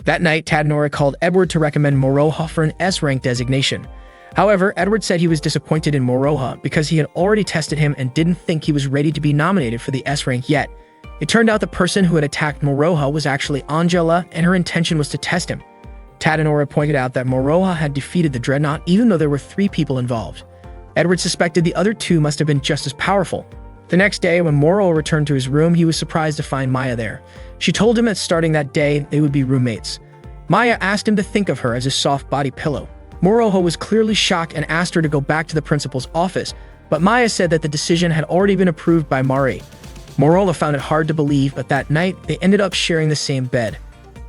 That night, Tadanori called Edward to recommend Moroha for an S-rank designation. However, Edward said he was disappointed in Moroha because he had already tested him and didn't think he was ready to be nominated for the S-rank yet. It turned out the person who had attacked Moroha was actually Angela, and her intention was to test him. Tadanori pointed out that Moroha had defeated the Dreadnought even though there were 3 people involved. Edward suspected the other 2 must have been just as powerful. The next day, when Moroha returned to his room, he was surprised to find Maya there. She told him that starting that day, they would be roommates. Maya asked him to think of her as a soft body pillow. Moroha was clearly shocked and asked her to go back to the principal's office, but Maya said that the decision had already been approved by Mari. Moroha found it hard to believe, but that night, they ended up sharing the same bed.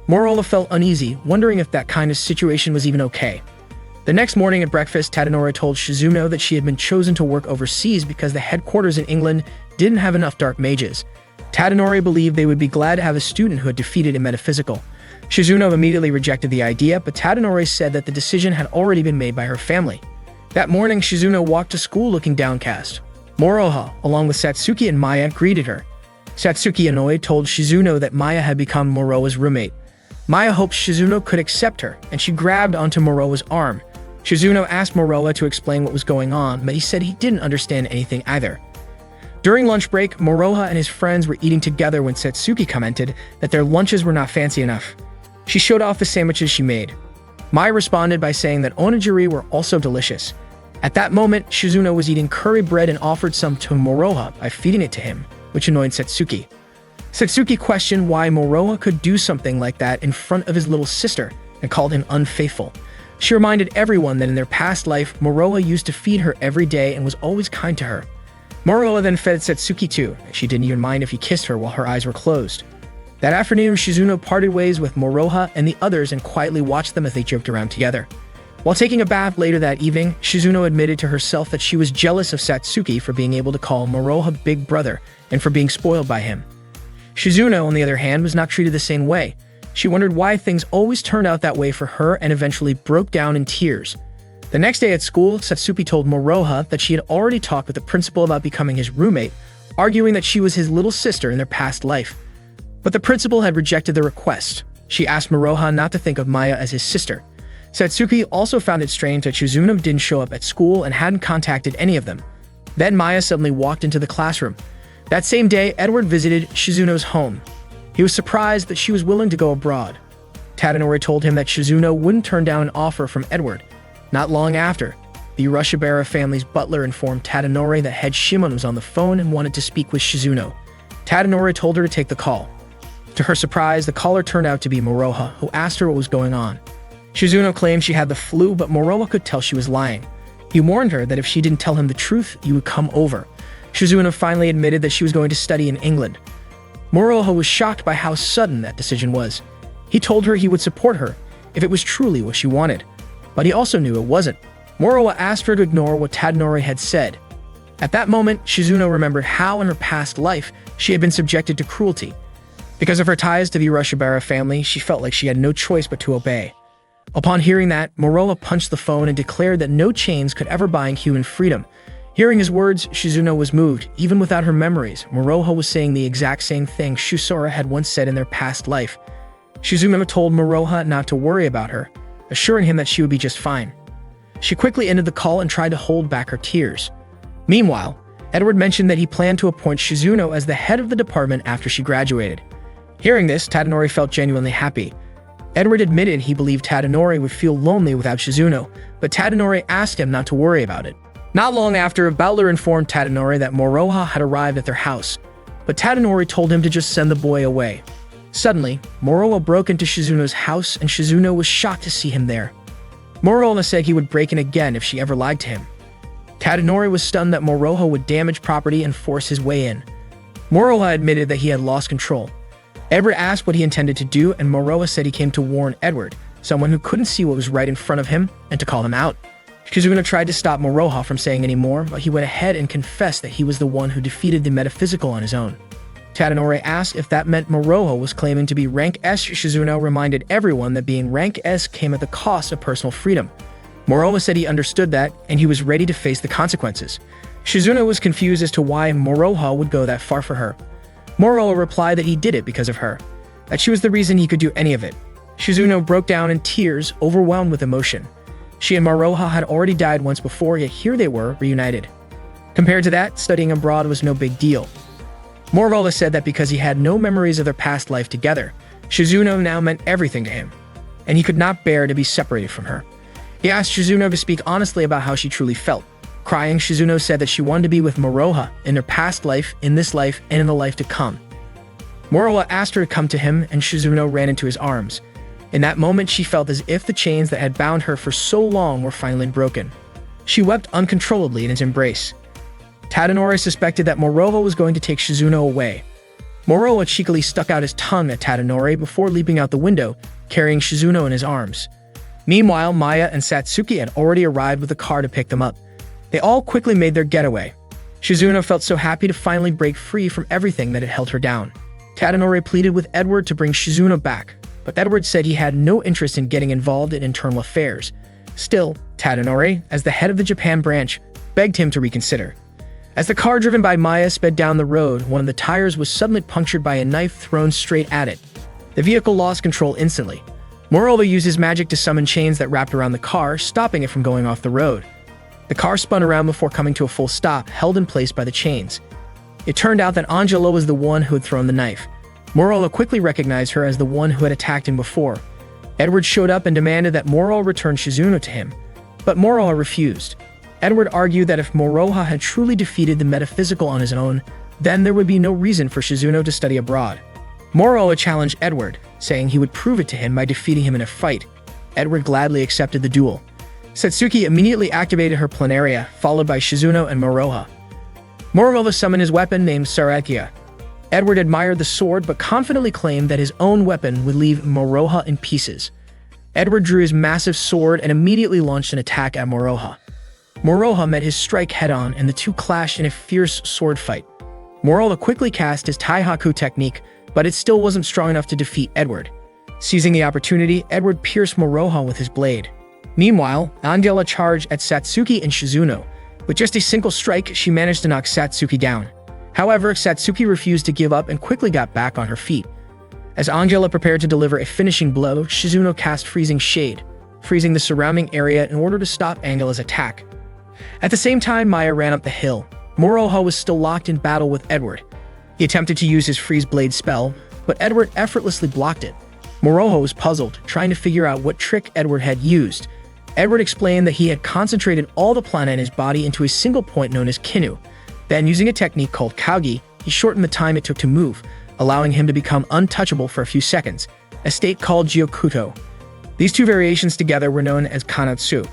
Moroha felt uneasy, wondering if that kind of situation was even okay. The next morning at breakfast, Tadanori told Shizuno that she had been chosen to work overseas because the headquarters in England didn't have enough dark mages. Tadanori believed they would be glad to have a student who had defeated a metaphysical. Shizuno immediately rejected the idea, but Tadanori said that the decision had already been made by her family. That morning, Shizuno walked to school looking downcast. Moroha, along with Satsuki and Maya, greeted her. Satsuki, annoyed, told Shizuno that Maya had become Moroha's roommate. Maya hoped Shizuno could accept her, and she grabbed onto Moroha's arm. Shizuno asked Moroha to explain what was going on, but he said he didn't understand anything either. During lunch break, Moroha and his friends were eating together when Satsuki commented that their lunches were not fancy enough. She showed off the sandwiches she made. Maya responded by saying that onigiri were also delicious. At that moment, Shizuno was eating curry bread and offered some to Moroha by feeding it to him, which annoyed Satsuki. Satsuki questioned why Moroha could do something like that in front of his little sister and called him unfaithful. She reminded everyone that in their past life, Moroha used to feed her every day and was always kind to her. Moroha then fed Satsuki too, and she didn't even mind if he kissed her while her eyes were closed. That afternoon, Shizuno parted ways with Moroha and the others and quietly watched them as they joked around together. While taking a bath later that evening, Shizuno admitted to herself that she was jealous of Satsuki for being able to call Moroha big brother and for being spoiled by him. Shizuno, on the other hand, was not treated the same way. She wondered why things always turned out that way for her and eventually broke down in tears. The next day at school, Satsuki told Moroha that she had already talked with the principal about becoming his roommate, arguing that she was his little sister in their past life. But the principal had rejected the request. She asked Moroha not to think of Maya as his sister. Satsuki also found it strange that Shizuno didn't show up at school and hadn't contacted any of them. Then Maya suddenly walked into the classroom. That same day, Edward visited Shizuno's home. He was surprised that she was willing to go abroad. Tadanori told him that Shizuno wouldn't turn down an offer from Edward. Not long after, the Urashibara family's butler informed Tadanori that head Shimon was on the phone and wanted to speak with Shizuno. Tadanori told her to take the call. To her surprise, the caller turned out to be Moroha, who asked her what was going on. Shizuno claimed she had the flu, but Moroha could tell she was lying. He warned her that if she didn't tell him the truth, he would come over. Shizuno finally admitted that she was going to study in England. Moroha was shocked by how sudden that decision was. He told her he would support her if it was truly what she wanted, but he also knew it wasn't. Moroha asked her to ignore what Tadanori had said. At that moment, Shizuno remembered how in her past life she had been subjected to cruelty. Because of her ties to the Urashibara family, she felt like she had no choice but to obey. Upon hearing that, Moroha punched the phone and declared that no chains could ever bind human freedom. Hearing his words, Shizuno was moved. Even without her memories, Moroha was saying the exact same thing Shusora had once said in their past life. Shizuno told Moroha not to worry about her, assuring him that she would be just fine. She quickly ended the call and tried to hold back her tears. Meanwhile, Edward mentioned that he planned to appoint Shizuno as the head of the department after she graduated. Hearing this, Tadanori felt genuinely happy. Edward admitted he believed Tadanori would feel lonely without Shizuno, but Tadanori asked him not to worry about it. Not long after, Butler informed Tadanori that Moroha had arrived at their house, but Tadanori told him to just send the boy away. Suddenly, Moroha broke into Shizuno's house and Shizuno was shocked to see him there. Moroha said he would break in again if she ever lied to him. Tadanori was stunned that Moroha would damage property and force his way in. Moroha admitted that he had lost control. Edward asked what he intended to do, and Moroha said he came to warn Edward, someone who couldn't see what was right in front of him, and to call him out. Shizuno tried to stop Moroha from saying any more, but he went ahead and confessed that he was the one who defeated the metaphysical on his own. Tadanori asked if that meant Moroha was claiming to be rank S. Shizuno reminded everyone that being rank S came at the cost of personal freedom. Moroha said he understood that, and he was ready to face the consequences. Shizuno was confused as to why Moroha would go that far for her. Moroha replied that he did it because of her, that she was the reason he could do any of it. Shizuno broke down in tears, overwhelmed with emotion. She and Moroha had already died once before, yet here they were, reunited. Compared to that, studying abroad was no big deal. Moroha said that because he had no memories of their past life together, Shizuno now meant everything to him, and he could not bear to be separated from her. He asked Shizuno to speak honestly about how she truly felt. Crying, Shizuno said that she wanted to be with Moroha in their past life, in this life, and in the life to come. Moroha asked her to come to him, and Shizuno ran into his arms. In that moment, she felt as if the chains that had bound her for so long were finally broken. She wept uncontrollably in his embrace. Tadanori suspected that Moroha was going to take Shizuno away. Moroha cheekily stuck out his tongue at Tadanori before leaping out the window, carrying Shizuno in his arms. Meanwhile, Maya and Satsuki had already arrived with a car to pick them up. They all quickly made their getaway. Shizuno felt so happy to finally break free from everything that had held her down. Tadanori pleaded with Edward to bring Shizuno back, but Edward said he had no interest in getting involved in internal affairs. Still, Tadanori, as the head of the Japan branch, begged him to reconsider. As the car driven by Maya sped down the road, one of the tires was suddenly punctured by a knife thrown straight at it. The vehicle lost control instantly. Moroha used his magic to summon chains that wrapped around the car, stopping it from going off the road. The car spun around before coming to a full stop, held in place by the chains. It turned out that Angela was the one who had thrown the knife. Moroha quickly recognized her as the one who had attacked him before. Edward showed up and demanded that Moroha return Shizuno to him, but Moroha refused. Edward argued that if Moroha had truly defeated the metaphysical on his own, then there would be no reason for Shizuno to study abroad. Moroha challenged Edward, saying he would prove it to him by defeating him in a fight. Edward gladly accepted the duel. Satsuki immediately activated her planaria, followed by Shizuno and Moroha. Moroha summoned his weapon named Sarakia. Edward admired the sword but confidently claimed that his own weapon would leave Moroha in pieces. Edward drew his massive sword and immediately launched an attack at Moroha. Moroha met his strike head-on and the two clashed in a fierce sword fight. Moroha quickly cast his Taihaku technique, but it still wasn't strong enough to defeat Edward. Seizing the opportunity, Edward pierced Moroha with his blade. Meanwhile, Angela charged at Satsuki and Shizuno. With just a single strike, she managed to knock Satsuki down. However, Satsuki refused to give up and quickly got back on her feet. As Angela prepared to deliver a finishing blow, Shizuno cast Freezing Shade, freezing the surrounding area in order to stop Angela's attack. At the same time, Maya ran up the hill. Moroha was still locked in battle with Edward. He attempted to use his Freeze Blade spell, but Edward effortlessly blocked it. Moroha was puzzled, trying to figure out what trick Edward had used. Edward explained that he had concentrated all the prana in his body into a single point known as Kinu. Then, using a technique called Kaugi, he shortened the time it took to move, allowing him to become untouchable for a few seconds, a state called Gyokuto. These two variations together were known as Kanatsu.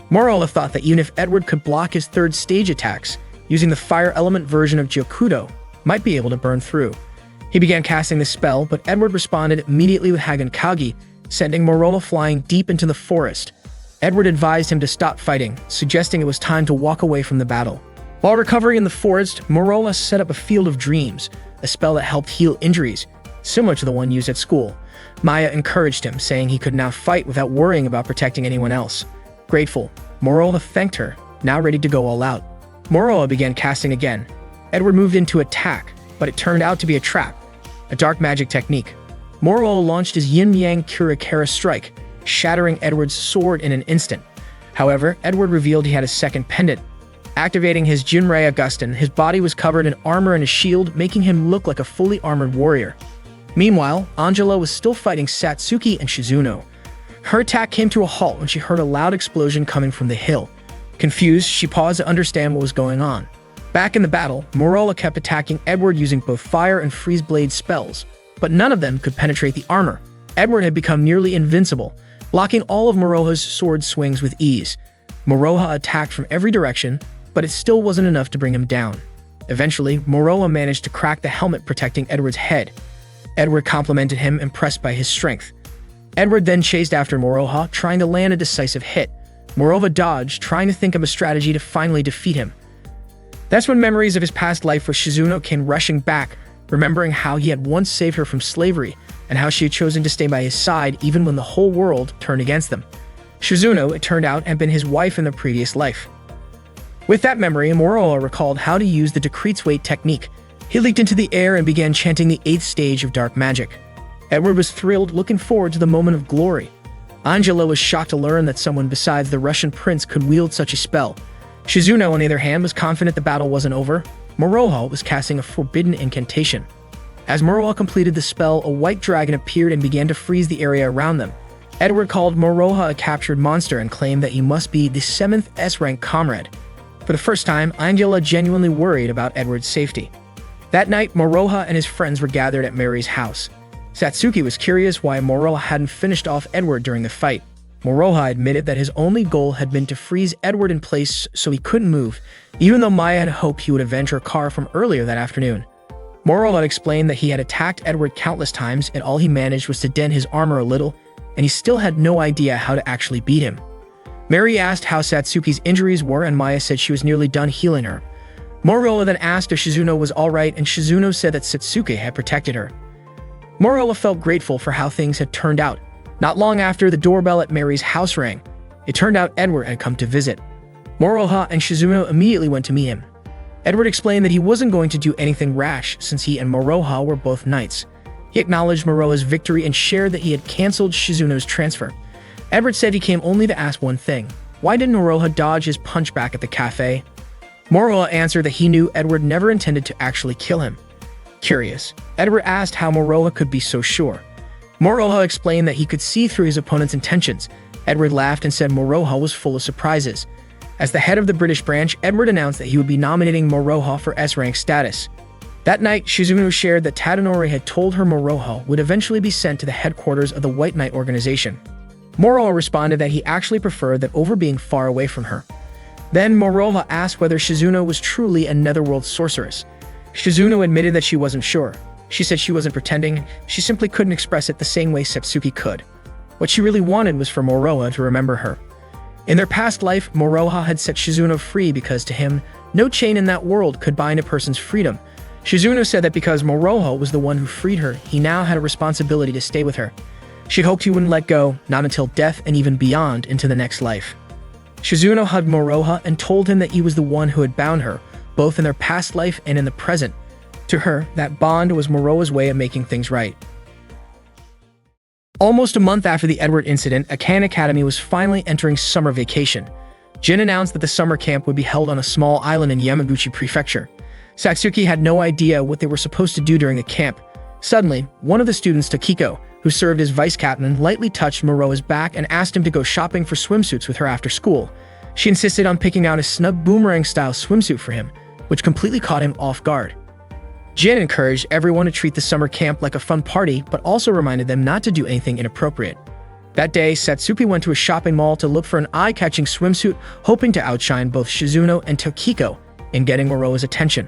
Moroha thought that even if Edward could block his third stage attacks, using the fire element version of Gyokuto might be able to burn through. He began casting the spell, but Edward responded immediately with Hagen Kaugi, sending Moroha flying deep into the forest. Edward advised him to stop fighting, suggesting it was time to walk away from the battle. While recovering in the forest, Moroha set up a Field of Dreams, a spell that helped heal injuries, similar to the one used at school. Maya encouraged him, saying he could now fight without worrying about protecting anyone else. Grateful, Moroha thanked her, now ready to go all out. Moroha began casting again. Edward moved in to attack, but it turned out to be a trap, a dark magic technique. Moroha launched his Yin-Yang Kurakara strike, shattering Edward's sword in an instant. However, Edward revealed he had a second pendant. Activating his Jinrei Augustin, his body was covered in armor and a shield, making him look like a fully armored warrior. Meanwhile, Angela was still fighting Satsuki and Shizuno. Her attack came to a halt when she heard a loud explosion coming from the hill. Confused, she paused to understand what was going on. Back in the battle, Moroha kept attacking Edward using both fire and freeze blade spells, but none of them could penetrate the armor. Edward had become nearly invincible, blocking all of Moroha's sword swings with ease. Moroha attacked from every direction, but it still wasn't enough to bring him down. Eventually, Moroha managed to crack the helmet protecting Edward's head. Edward complimented him, impressed by his strength. Edward then chased after Moroha, trying to land a decisive hit. Moroha dodged, trying to think of a strategy to finally defeat him. That's when memories of his past life with Shizuno came rushing back, remembering how he had once saved her from slavery and how she had chosen to stay by his side even when the whole world turned against them. Shizuno, it turned out, had been his wife in the previous life. With that memory, Moroha recalled how to use the Decrete's Weight technique. He leaped into the air and began chanting the 8th stage of dark magic. Edward was thrilled, looking forward to the moment of glory. Angela was shocked to learn that someone besides the Russian prince could wield such a spell. Shizuno, on the other hand, was confident the battle wasn't over. Moroha was casting a forbidden incantation. As Moroha completed the spell, a white dragon appeared and began to freeze the area around them. Edward called Moroha a captured monster and claimed that he must be the 7th S-rank comrade. For the first time, Angela genuinely worried about Edward's safety. That night, Moroha and his friends were gathered at Mary's house. Satsuki was curious why Moroha hadn't finished off Edward during the fight. Moroha admitted that his only goal had been to freeze Edward in place so he couldn't move, even though Maya had hoped he would avenge her car from earlier that afternoon. Moroha explained that he had attacked Edward countless times and all he managed was to dent his armor a little, and he still had no idea how to actually beat him. Mary asked how Satsuki's injuries were and Maya said she was nearly done healing her. Moroha then asked if Shizuno was alright and Shizuno said that Satsuki had protected her. Moroha felt grateful for how things had turned out. Not long after, the doorbell at Mary's house rang. It turned out Edward had come to visit. Moroha and Shizuno immediately went to meet him. Edward explained that he wasn't going to do anything rash since he and Moroha were both knights. He acknowledged Moroha's victory and shared that he had cancelled Shizuno's transfer. Edward said he came only to ask one thing. Why didn't Moroha dodge his punch back at the cafe? Moroha answered that he knew Edward never intended to actually kill him. Curious, Edward asked how Moroha could be so sure. Moroha explained that he could see through his opponent's intentions. Edward laughed and said Moroha was full of surprises. As the head of the British branch, Edward announced that he would be nominating Moroha for S-rank status. That night, Shizuno shared that Tadanori had told her Moroha would eventually be sent to the headquarters of the White Knight organization. Moroha responded that he actually preferred that over being far away from her. Then Moroha asked whether Shizuno was truly a netherworld sorceress. Shizuno admitted that she wasn't sure. She said she wasn't pretending, she simply couldn't express it the same way Satsuki could. What she really wanted was for Moroha to remember her. In their past life, Moroha had set Shizuno free because to him, no chain in that world could bind a person's freedom. Shizuno said that because Moroha was the one who freed her, he now had a responsibility to stay with her. She hoped he wouldn't let go, not until death and even beyond into the next life. Shizuno hugged Moroha and told him that he was the one who had bound her, both in their past life and in the present. To her, that bond was Moroha's way of making things right. Almost a month after the Edward incident, Akan Academy was finally entering summer vacation. Jin announced that the summer camp would be held on a small island in Yamaguchi Prefecture. Satsuki had no idea what they were supposed to do during the camp. Suddenly, one of the students, Takiko, who served as vice captain, lightly touched Moroha's back and asked him to go shopping for swimsuits with her after school. She insisted on picking out a snub boomerang-style swimsuit for him, which completely caught him off guard. Jin encouraged everyone to treat the summer camp like a fun party, but also reminded them not to do anything inappropriate. That day, Satsuki went to a shopping mall to look for an eye-catching swimsuit, hoping to outshine both Shizuno and Takiko in getting Moroha's attention.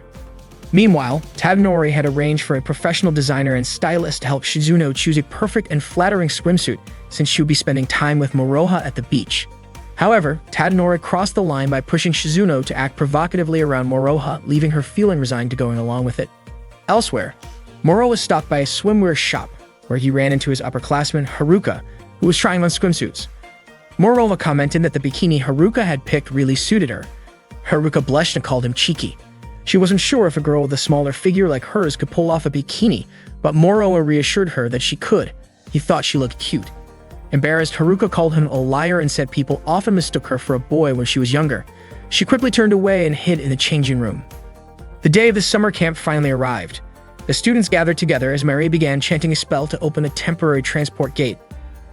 Meanwhile, Tadanori had arranged for a professional designer and stylist to help Shizuno choose a perfect and flattering swimsuit since she would be spending time with Moroha at the beach. However, Tadanori crossed the line by pushing Shizuno to act provocatively around Moroha, leaving her feeling resigned to going along with it. Elsewhere, Moroha was stopped by a swimwear shop, where he ran into his upperclassman, Haruka, who was trying on swimsuits. Moroha commented that the bikini Haruka had picked really suited her. Haruka blushed and called him cheeky. She wasn't sure if a girl with a smaller figure like hers could pull off a bikini, but Moroha reassured her that she could. He thought she looked cute. Embarrassed, Haruka called him a liar and said people often mistook her for a boy when she was younger. She quickly turned away and hid in the changing room. The day of the summer camp finally arrived. The students gathered together as Mary began chanting a spell to open a temporary transport gate.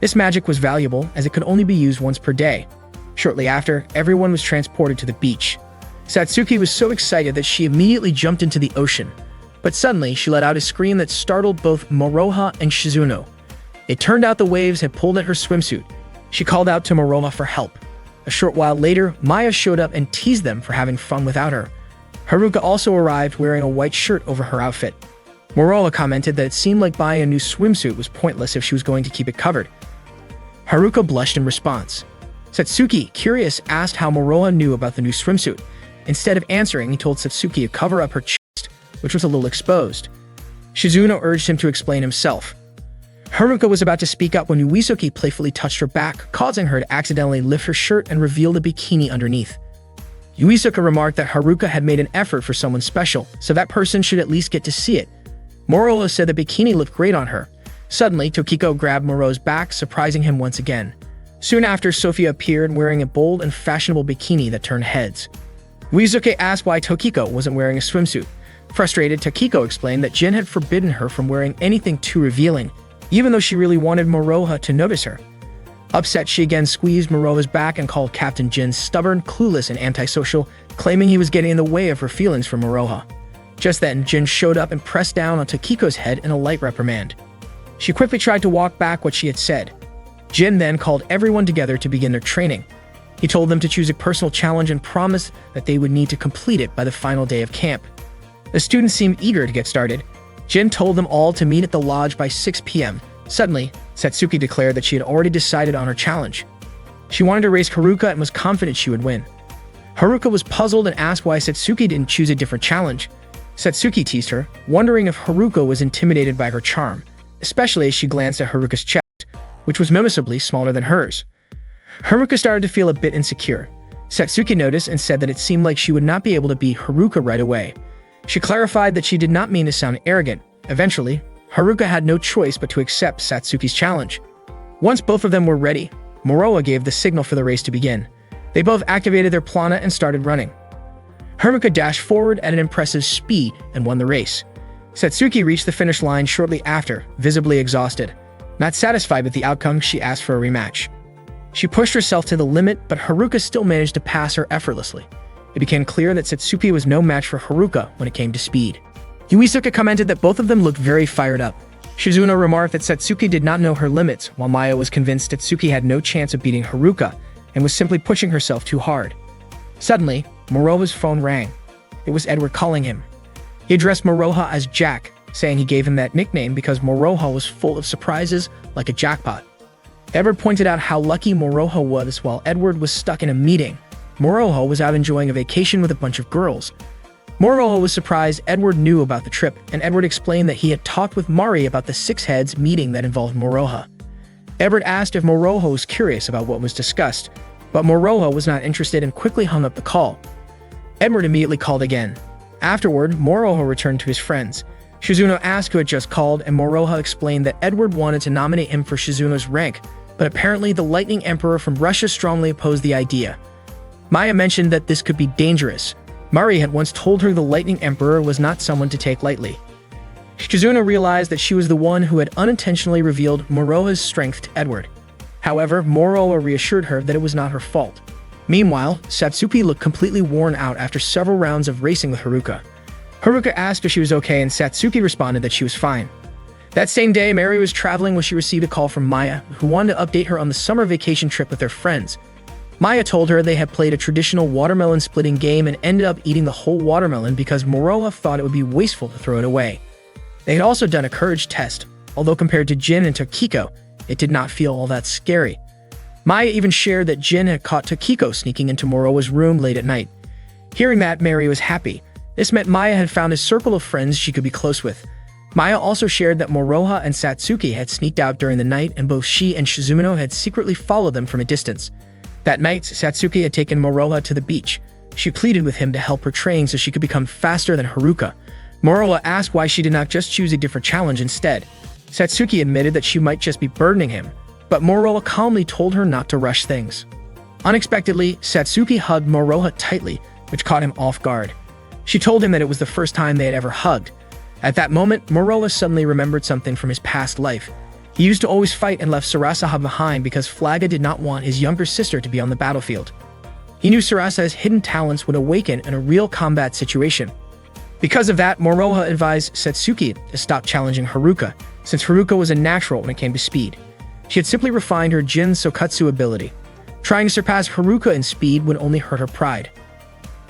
This magic was valuable as it could only be used once per day. Shortly after, everyone was transported to the beach. Satsuki was so excited that she immediately jumped into the ocean. But suddenly, she let out a scream that startled both Moroha and Shizuno. It turned out the waves had pulled at her swimsuit. She called out to Moroha for help. A short while later, Maya showed up and teased them for having fun without her. Haruka also arrived wearing a white shirt over her outfit. Moroha commented that it seemed like buying a new swimsuit was pointless if she was going to keep it covered. Haruka blushed in response. Satsuki, curious, asked how Moroha knew about the new swimsuit. Instead of answering, he told Satsuki to cover up her chest, which was a little exposed. Shizuno urged him to explain himself. Haruka was about to speak up when Yuisuke playfully touched her back, causing her to accidentally lift her shirt and reveal the bikini underneath. Yuisuke remarked that Haruka had made an effort for someone special, so that person should at least get to see it. Moroha said the bikini looked great on her. Suddenly, Tokiko grabbed Moreau's back, surprising him once again. Soon after, Sophia appeared wearing a bold and fashionable bikini that turned heads. Uesuke asked why Tokiko wasn't wearing a swimsuit. Frustrated, Tokiko explained that Jin had forbidden her from wearing anything too revealing, even though she really wanted Moroha to notice her. Upset, she again squeezed Moroha's back and called Captain Jin stubborn, clueless, and antisocial, claiming he was getting in the way of her feelings for Moroha. Just then, Jin showed up and pressed down on Tokiko's head in a light reprimand. She quickly tried to walk back what she had said. Jin then called everyone together to begin their training. He told them to choose a personal challenge and promised that they would need to complete it by the final day of camp. The students seemed eager to get started. Jin told them all to meet at the lodge by 6 p.m. Suddenly, Satsuki declared that she had already decided on her challenge. She wanted to race Haruka and was confident she would win. Haruka was puzzled and asked why Satsuki didn't choose a different challenge. Satsuki teased her, wondering if Haruka was intimidated by her charm, especially as she glanced at Haruka's chest, which was noticeably smaller than hers. Haruka started to feel a bit insecure. Satsuki noticed and said that it seemed like she would not be able to beat Haruka right away. She clarified that she did not mean to sound arrogant. Eventually, Haruka had no choice but to accept Satsuki's challenge. Once both of them were ready, Moroha gave the signal for the race to begin. They both activated their plana and started running. Haruka dashed forward at an impressive speed and won the race. Satsuki reached the finish line shortly after, visibly exhausted. Not satisfied with the outcome, she asked for a rematch. She pushed herself to the limit, but Haruka still managed to pass her effortlessly. It became clear that Satsuki was no match for Haruka when it came to speed. Uesuke commented that both of them looked very fired up. Shizuno remarked that Satsuki did not know her limits, while Maya was convinced Satsuki had no chance of beating Haruka and was simply pushing herself too hard. Suddenly, Moroha's phone rang. It was Edward calling him. He addressed Moroha as Jack, saying he gave him that nickname because Moroha was full of surprises like a jackpot. Edward pointed out how lucky Moroha was while Edward was stuck in a meeting. Moroha was out enjoying a vacation with a bunch of girls. Moroha was surprised Edward knew about the trip, and Edward explained that he had talked with Mari about the Six Heads meeting that involved Moroha. Edward asked if Moroha was curious about what was discussed, but Moroha was not interested and quickly hung up the call. Edward immediately called again. Afterward, Moroha returned to his friends. Shizuno asked who had just called, and Moroha explained that Edward wanted to nominate him for Shizuno's rank, but apparently the Lightning Emperor from Russia strongly opposed the idea. Maya mentioned that this could be dangerous. Mari had once told her the Lightning Emperor was not someone to take lightly. Shizuno realized that she was the one who had unintentionally revealed Moroha's strength to Edward. However, Moroha reassured her that it was not her fault. Meanwhile, Satsuki looked completely worn out after several rounds of racing with Haruka. Haruka asked if she was okay, and Satsuki responded that she was fine. That same day, Mary was traveling when she received a call from Maya, who wanted to update her on the summer vacation trip with their friends. Maya told her they had played a traditional watermelon splitting game and ended up eating the whole watermelon because Moroha thought it would be wasteful to throw it away. They had also done a courage test, although compared to Jin and Tokiko, it did not feel all that scary. Maya even shared that Jin had caught Tokiko sneaking into Moroha's room late at night. Hearing that, Mary was happy. This meant Maya had found a circle of friends she could be close with. Maya also shared that Moroha and Satsuki had sneaked out during the night, and both she and Shizuno had secretly followed them from a distance. That night, Satsuki had taken Moroha to the beach. She pleaded with him to help her train so she could become faster than Haruka. Moroha asked why she did not just choose a different challenge instead. Satsuki admitted that she might just be burdening him, but Moroha calmly told her not to rush things. Unexpectedly, Satsuki hugged Moroha tightly, which caught him off guard. She told him that it was the first time they had ever hugged. At that moment, Moroha suddenly remembered something from his past life. He used to always fight and left Sarasaha behind because Flaga did not want his younger sister to be on the battlefield. He knew Sarasa's hidden talents would awaken in a real combat situation. Because of that, Moroha advised Satsuki to stop challenging Haruka, since Haruka was a natural when it came to speed. She had simply refined her Jin Sokatsu ability. Trying to surpass Haruka in speed would only hurt her pride.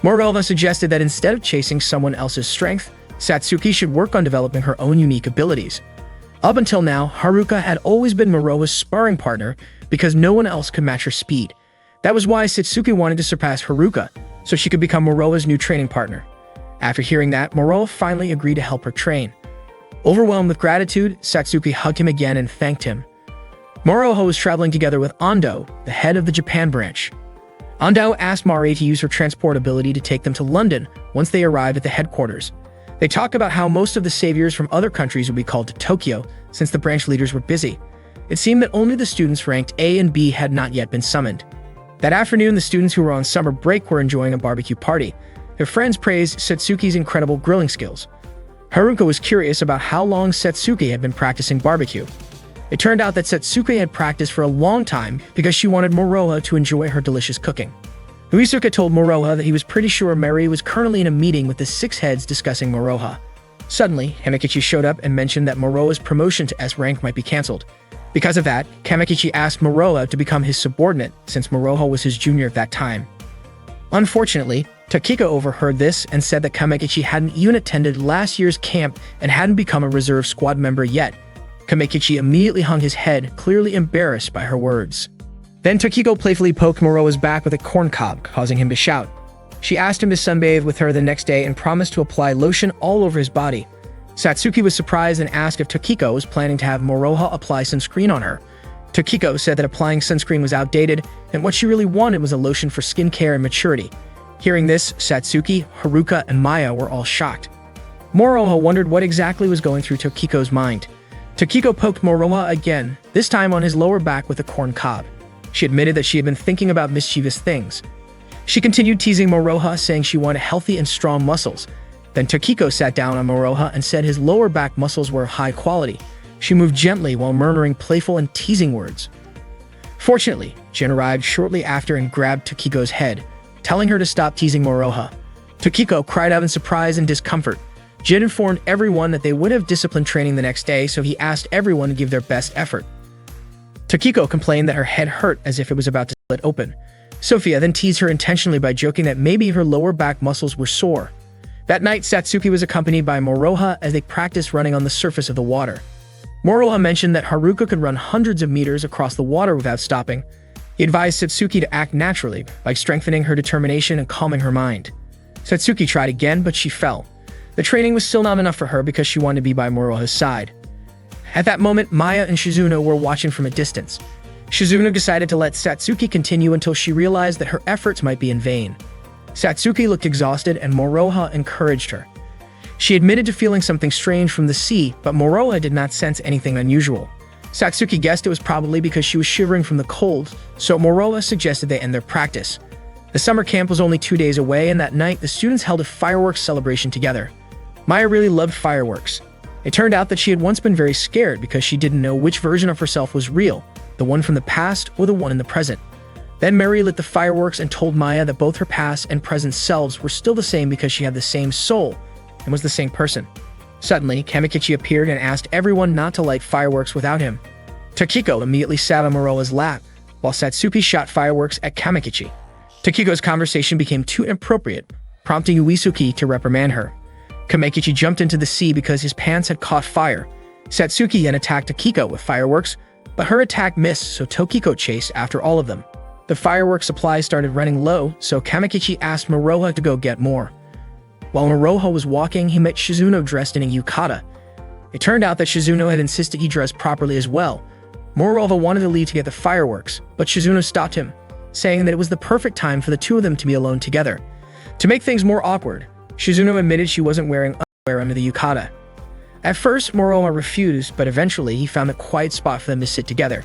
Moroha suggested that instead of chasing someone else's strength, Satsuki should work on developing her own unique abilities. Up until now, Haruka had always been Moroha's sparring partner because no one else could match her speed. That was why Satsuki wanted to surpass Haruka, so she could become Moroha's new training partner. After hearing that, Moroha finally agreed to help her train. Overwhelmed with gratitude, Satsuki hugged him again and thanked him. Moroha was traveling together with Ando, the head of the Japan branch. Ando asked Mari to use her transport ability to take them to London once they arrived at the headquarters. They talked about how most of the saviors from other countries would be called to Tokyo, since the branch leaders were busy. It seemed that only the students ranked A and B had not yet been summoned. That afternoon, the students who were on summer break were enjoying a barbecue party. Their friends praised Satsuki's incredible grilling skills. Haruka was curious about how long Satsuki had been practicing barbecue. It turned out that Satsuki had practiced for a long time because she wanted Moroha to enjoy her delicious cooking. Uesuka told Moroha that he was pretty sure Mary was currently in a meeting with the six heads discussing Moroha. Suddenly, Kamikichi showed up and mentioned that Moroha's promotion to S rank might be cancelled. Because of that, Kamikichi asked Moroha to become his subordinate since Moroha was his junior at that time. Unfortunately, Takiko overheard this and said that Kamikichi hadn't even attended last year's camp and hadn't become a reserve squad member yet. Kamikichi immediately hung his head, clearly embarrassed by her words. Then Takiko playfully poked Moroha's back with a corn cob, causing him to shout. She asked him to sunbathe with her the next day and promised to apply lotion all over his body. Satsuki was surprised and asked if Takiko was planning to have Moroha apply sunscreen on her. Takiko said that applying sunscreen was outdated and what she really wanted was a lotion for skincare and maturity. Hearing this, Satsuki, Haruka, and Maya were all shocked. Moroha wondered what exactly was going through Takiko's mind. Takiko poked Moroha again, this time on his lower back with a corn cob. She admitted that she had been thinking about mischievous things. She continued teasing Moroha, saying she wanted healthy and strong muscles. Then Takiko sat down on Moroha and said his lower back muscles were high quality. She moved gently while murmuring playful and teasing words. Fortunately, Jin arrived shortly after and grabbed Takiko's head, telling her to stop teasing Moroha. Takiko cried out in surprise and discomfort. Jin informed everyone that they would have discipline training the next day, so he asked everyone to give their best effort. Takiko complained that her head hurt as if it was about to split open. Sophia then teased her intentionally by joking that maybe her lower back muscles were sore. That night, Satsuki was accompanied by Moroha as they practiced running on the surface of the water. Moroha mentioned that Haruka could run hundreds of meters across the water without stopping. He advised Satsuki to act naturally by strengthening her determination and calming her mind. Satsuki tried again, but she fell. The training was still not enough for her because she wanted to be by Moroha's side. At that moment, Maya and Shizuno were watching from a distance. Shizuno decided to let Satsuki continue until she realized that her efforts might be in vain. Satsuki looked exhausted and Moroha encouraged her. She admitted to feeling something strange from the sea, but Moroha did not sense anything unusual. Satsuki guessed it was probably because she was shivering from the cold, so Moroha suggested they end their practice. The summer camp was only 2 days away, and that night the students held a fireworks celebration together. Maya really loved fireworks. It turned out that she had once been very scared because she didn't know which version of herself was real, the one from the past or the one in the present. Then Mary lit the fireworks and told Maya that both her past and present selves were still the same because she had the same soul and was the same person. Suddenly, Kamikichi appeared and asked everyone not to light fireworks without him. Takiko immediately sat on Moroha's lap, while Satsuki shot fireworks at Kamikichi. Takiko's conversation became too inappropriate, prompting Uesuki to reprimand her. Kamikichi jumped into the sea because his pants had caught fire. Satsuki then attacked Takiko with fireworks, but her attack missed, so Tokiko chased after all of them. The fireworks supply started running low, so Kamikichi asked Moroha to go get more. While Moroha was walking, he met Shizuno dressed in a yukata. It turned out that Shizuno had insisted he dress properly as well. Moroha wanted to leave to get the fireworks, but Shizuno stopped him, saying that it was the perfect time for the two of them to be alone together. To make things more awkward, Shizuno admitted she wasn't wearing underwear under the yukata. At first, Moroha refused, but eventually he found a quiet spot for them to sit together.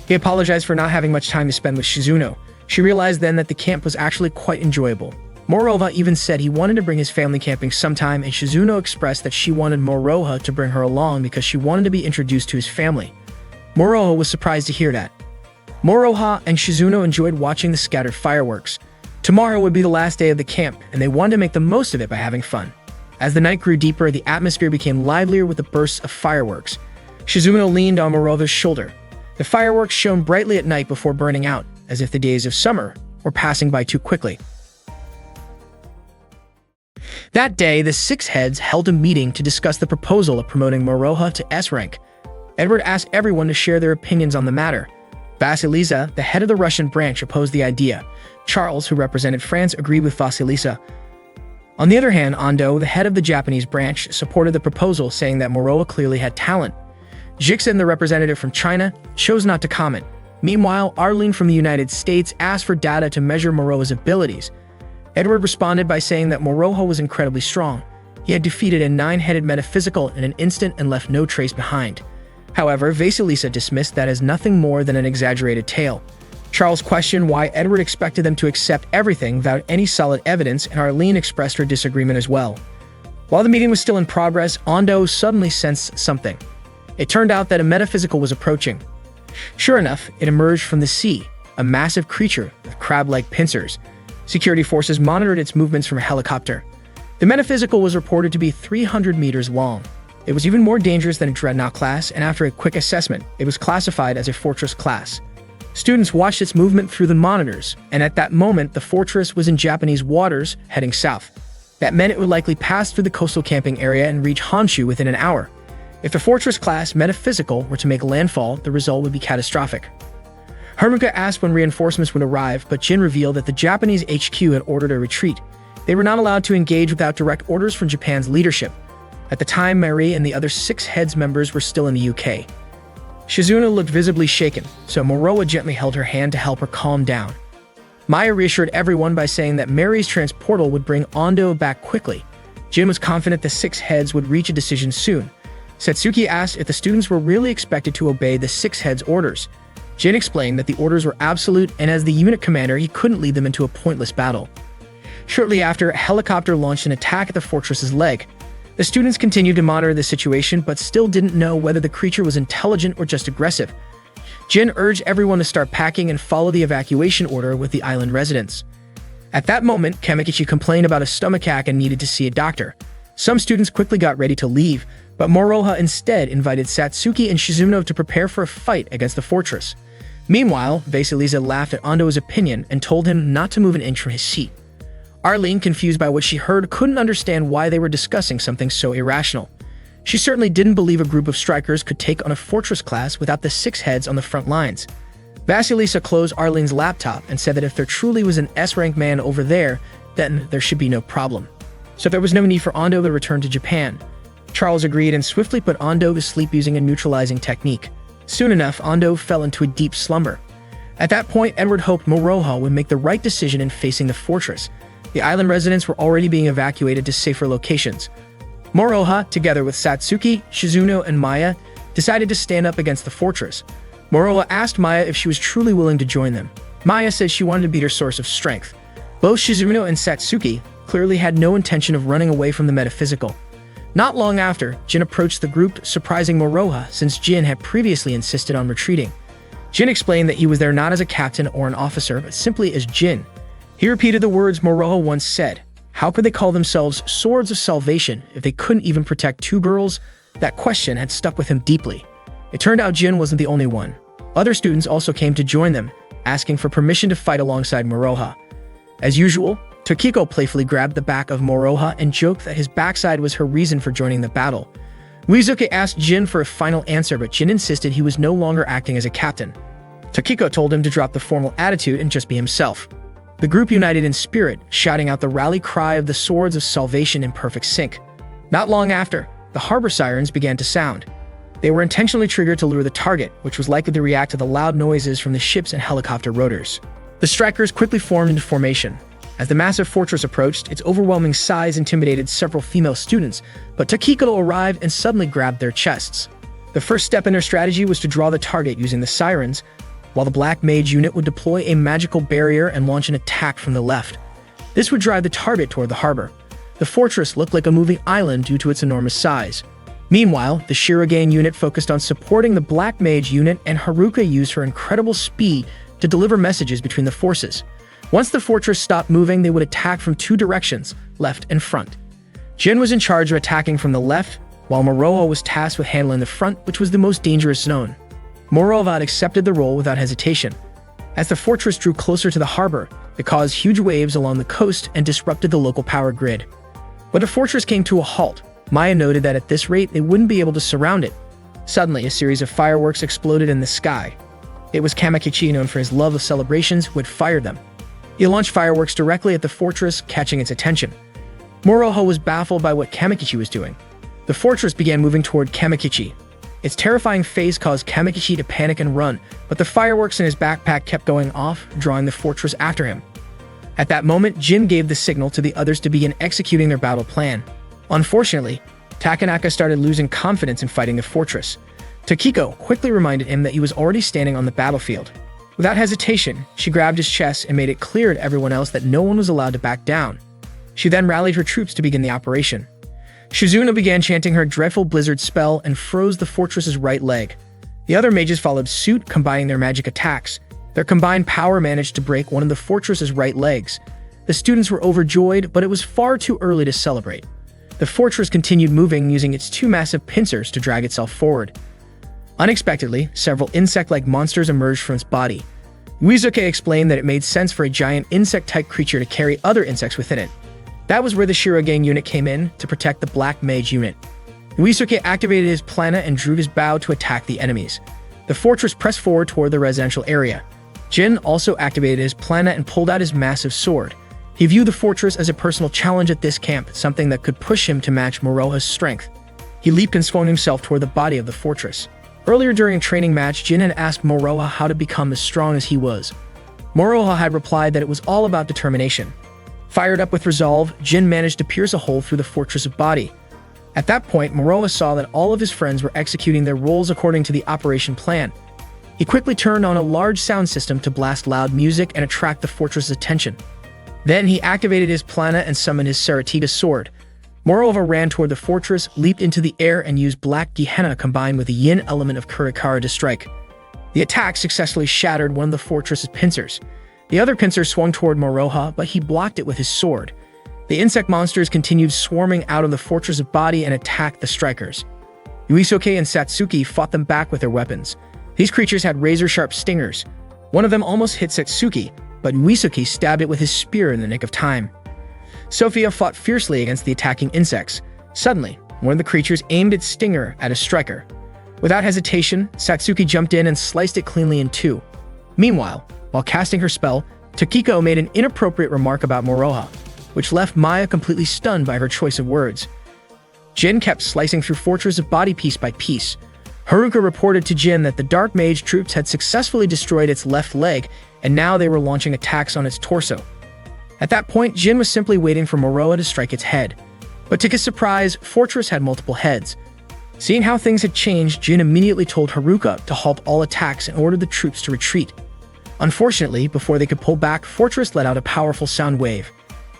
He apologized for not having much time to spend with Shizuno. She realized then that the camp was actually quite enjoyable. Moroha even said he wanted to bring his family camping sometime, and Shizuno expressed that she wanted Moroha to bring her along because she wanted to be introduced to his family. Moroha was surprised to hear that. Moroha and Shizuno enjoyed watching the scattered fireworks. Tomorrow would be the last day of the camp, and they wanted to make the most of it by having fun. As the night grew deeper, the atmosphere became livelier with the bursts of fireworks. Shizuno leaned on Moroha's shoulder. The fireworks shone brightly at night before burning out, as if the days of summer were passing by too quickly. That day, the six heads held a meeting to discuss the proposal of promoting Moroha to S rank. Edward asked everyone to share their opinions on the matter. Vasilisa, the head of the Russian branch, opposed the idea. Charles, who represented France, agreed with Vasilisa. On the other hand, Ando, the head of the Japanese branch, supported the proposal, saying that Moroha clearly had talent. Jixin, the representative from China, chose not to comment. Meanwhile, Arlene from the United States asked for data to measure Moroha's abilities. Edward responded by saying that Moroha was incredibly strong. He had defeated a 9-headed metaphysical in an instant and left no trace behind. However, Vasilisa dismissed that as nothing more than an exaggerated tale. Charles questioned why Edward expected them to accept everything without any solid evidence, and Arlene expressed her disagreement as well. While the meeting was still in progress, Ondo suddenly sensed something. It turned out that a metaphysical was approaching. Sure enough, it emerged from the sea, a massive creature with crab-like pincers. Security forces monitored its movements from a helicopter. The metaphysical was reported to be 300 meters long. It was even more dangerous than a dreadnought class, and after a quick assessment, it was classified as a fortress class. Students watched its movement through the monitors, and at that moment, the fortress was in Japanese waters, heading south. That meant it would likely pass through the coastal camping area and reach Honshu within an hour. If the fortress-class metaphysical were to make landfall, the result would be catastrophic. Haruka asked when reinforcements would arrive, but Jin revealed that the Japanese HQ had ordered a retreat. They were not allowed to engage without direct orders from Japan's leadership. At the time, Mary and the other 6 heads members were still in the UK. Shizuna looked visibly shaken, so Moroha gently held her hand to help her calm down. Maya reassured everyone by saying that Mary's transportal would bring Ondo back quickly. Jin was confident the 6 heads would reach a decision soon. Satsuki asked if the students were really expected to obey the 6 heads' orders. Jin explained that the orders were absolute, and as the unit commander, he couldn't lead them into a pointless battle. Shortly after, a helicopter launched an attack at the fortress's leg. The students continued to monitor the situation, but still didn't know whether the creature was intelligent or just aggressive. Jin urged everyone to start packing and follow the evacuation order with the island residents. At that moment, Kamikichi complained about a stomachache and needed to see a doctor. Some students quickly got ready to leave, but Moroha instead invited Satsuki and Shizuno to prepare for a fight against the fortress. Meanwhile, Vasilisa laughed at Ondo's opinion and told him not to move an inch from his seat. Arlene, confused by what she heard, couldn't understand why they were discussing something so irrational. She certainly didn't believe a group of strikers could take on a fortress class without the 6 heads on the front lines. Vasilisa closed Arlene's laptop and said that if there truly was an S-rank man over there, then there should be no problem. So there was no need for Ondo to return to Japan. Charles agreed and swiftly put Ondo to sleep using a neutralizing technique. Soon enough, Ondo fell into a deep slumber. At that point, Edward hoped Moroha would make the right decision in facing the fortress. The island residents were already being evacuated to safer locations. Moroha, together with Satsuki, Shizuno, and Maya, decided to stand up against the fortress. Moroha asked Maya if she was truly willing to join them. Maya said she wanted to be her source of strength. Both Shizuno and Satsuki clearly had no intention of running away from the metaphysical. Not long after, Jin approached the group, surprising Moroha since Jin had previously insisted on retreating. Jin explained that he was there not as a captain or an officer, but simply as Jin. He repeated the words Moroha once said. How could they call themselves Swords of Salvation if they couldn't even protect 2 girls? That question had stuck with him deeply. It turned out Jin wasn't the only one. Other students also came to join them, asking for permission to fight alongside Moroha. As usual, Tokiko playfully grabbed the back of Moroha and joked that his backside was her reason for joining the battle. Uizuki asked Jin for a final answer, but Jin insisted he was no longer acting as a captain. Tokiko told him to drop the formal attitude and just be himself. The group united in spirit, shouting out the rally cry of the Swords of Salvation in perfect sync. Not long after, the harbor sirens began to sound. They were intentionally triggered to lure the target, which was likely to react to the loud noises from the ships and helicopter rotors. The strikers quickly formed into formation. As the massive fortress approached, its overwhelming size intimidated several female students, but Tokiko arrived and suddenly grabbed their chests. The first step in their strategy was to draw the target using the sirens, while the Black Mage unit would deploy a magical barrier and launch an attack from the left. This would drive the target toward the harbor. The fortress looked like a moving island due to its enormous size. Meanwhile, the Shirogane unit focused on supporting the Black Mage unit, and Haruka used her incredible speed to deliver messages between the forces. Once the fortress stopped moving, they would attack from 2 directions, left and front. Jin was in charge of attacking from the left, while Moroha was tasked with handling the front, which was the most dangerous zone. Moroha accepted the role without hesitation. As the fortress drew closer to the harbor, it caused huge waves along the coast and disrupted the local power grid. When the fortress came to a halt, Maya noted that at this rate, they wouldn't be able to surround it. Suddenly, a series of fireworks exploded in the sky. It was Kamikichi, known for his love of celebrations, who had fired them. He launched fireworks directly at the fortress, catching its attention. Moroha was baffled by what Kamikichi was doing. The fortress began moving toward Kamikichi. Its terrifying face caused Kamikichi to panic and run, but the fireworks in his backpack kept going off, drawing the fortress after him. At that moment, Jin gave the signal to the others to begin executing their battle plan. Unfortunately, Takanaka started losing confidence in fighting the fortress. Takiko quickly reminded him that he was already standing on the battlefield. Without hesitation, she grabbed his chest and made it clear to everyone else that no one was allowed to back down. She then rallied her troops to begin the operation. Shizuna began chanting her dreadful blizzard spell and froze the fortress's right leg. The other mages followed suit, combining their magic attacks. Their combined power managed to break one of the fortress's right legs. The students were overjoyed, but it was far too early to celebrate. The fortress continued moving, using its two massive pincers to drag itself forward. Unexpectedly, several insect-like monsters emerged from its body. Uisuke explained that it made sense for a giant insect-type creature to carry other insects within it. That was where the Shiragang unit came in to protect the Black Mage unit. Uisuke activated his plana and drew his bow to attack the enemies. The fortress pressed forward toward the residential area. Jin also activated his plana and pulled out his massive sword. He viewed the fortress as a personal challenge at this camp, something that could push him to match Moroha's strength. He leaped and swung himself toward the body of the fortress. Earlier during a training match, Jin had asked Moroha how to become as strong as he was. Moroha had replied that it was all about determination. Fired up with resolve, Jin managed to pierce a hole through the fortress's body. At that point, Moroha saw that all of his friends were executing their roles according to the operation plan. He quickly turned on a large sound system to blast loud music and attract the fortress's attention. Then he activated his plana and summoned his Saratiga sword. Moroha ran toward the fortress, leaped into the air, and used Black Gehenna combined with the yin element of Kurikara to strike. The attack successfully shattered one of the fortress's pincers. The other pincer swung toward Moroha, but he blocked it with his sword. The insect monsters continued swarming out of the fortress's body and attacked the strikers. Uisuke and Satsuki fought them back with their weapons. These creatures had razor-sharp stingers. One of them almost hit Satsuki, but Uisuke stabbed it with his spear in the nick of time. Sophia fought fiercely against the attacking insects. Suddenly, one of the creatures aimed its stinger at a striker. Without hesitation, Satsuki jumped in and sliced it cleanly in two. Meanwhile, while casting her spell, Takiko made an inappropriate remark about Moroha, which left Maya completely stunned by her choice of words. Jin kept slicing through fortress's body piece by piece. Haruka reported to Jin that the Dark Mage troops had successfully destroyed its left leg, and now they were launching attacks on its torso. At that point, Jin was simply waiting for Moroha to strike its head. But to his surprise, Fortress had multiple heads. Seeing how things had changed, Jin immediately told Haruka to halt all attacks and ordered the troops to retreat. Unfortunately, before they could pull back, Fortress let out a powerful sound wave.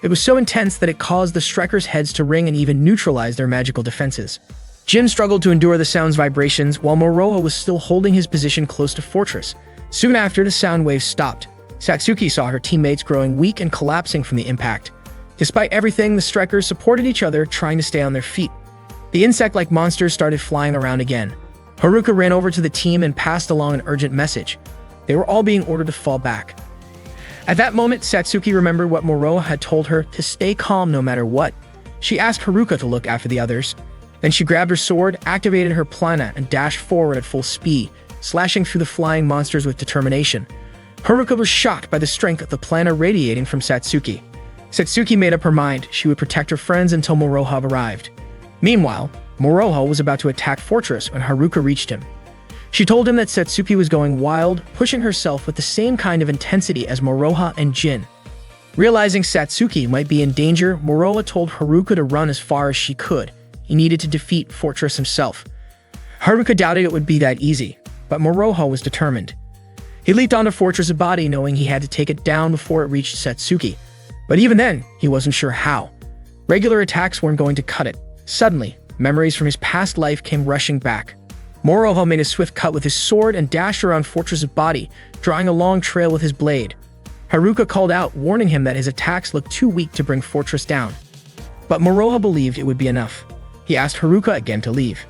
It was so intense that it caused the strikers' heads to ring and even neutralized their magical defenses. Jin struggled to endure the sound's vibrations while Moroha was still holding his position close to Fortress. Soon after, the sound wave stopped. Satsuki saw her teammates growing weak and collapsing from the impact. Despite everything, the strikers supported each other, trying to stay on their feet. The insect-like monsters started flying around again. Haruka ran over to the team and passed along an urgent message. They were all being ordered to fall back. At that moment, Satsuki remembered what Moroha had told her to stay calm no matter what. She asked Haruka to look after the others. Then she grabbed her sword, activated her plana, and dashed forward at full speed, slashing through the flying monsters with determination. Haruka was shocked by the strength of the plana radiating from Satsuki. Satsuki made up her mind she would protect her friends until Moroha arrived. Meanwhile, Moroha was about to attack Fortress when Haruka reached him. She told him that Satsuki was going wild, pushing herself with the same kind of intensity as Moroha and Jin. Realizing Satsuki might be in danger, Moroha told Haruka to run as far as she could. He needed to defeat Fortress himself. Haruka doubted it would be that easy, but Moroha was determined. He leaped onto Fortress's body knowing he had to take it down before it reached Satsuki. But even then, he wasn't sure how. Regular attacks weren't going to cut it. Suddenly, memories from his past life came rushing back. Moroha made a swift cut with his sword and dashed around Fortress's body, drawing a long trail with his blade. Haruka called out, warning him that his attacks looked too weak to bring Fortress down. But Moroha believed it would be enough. He asked Haruka again to leave.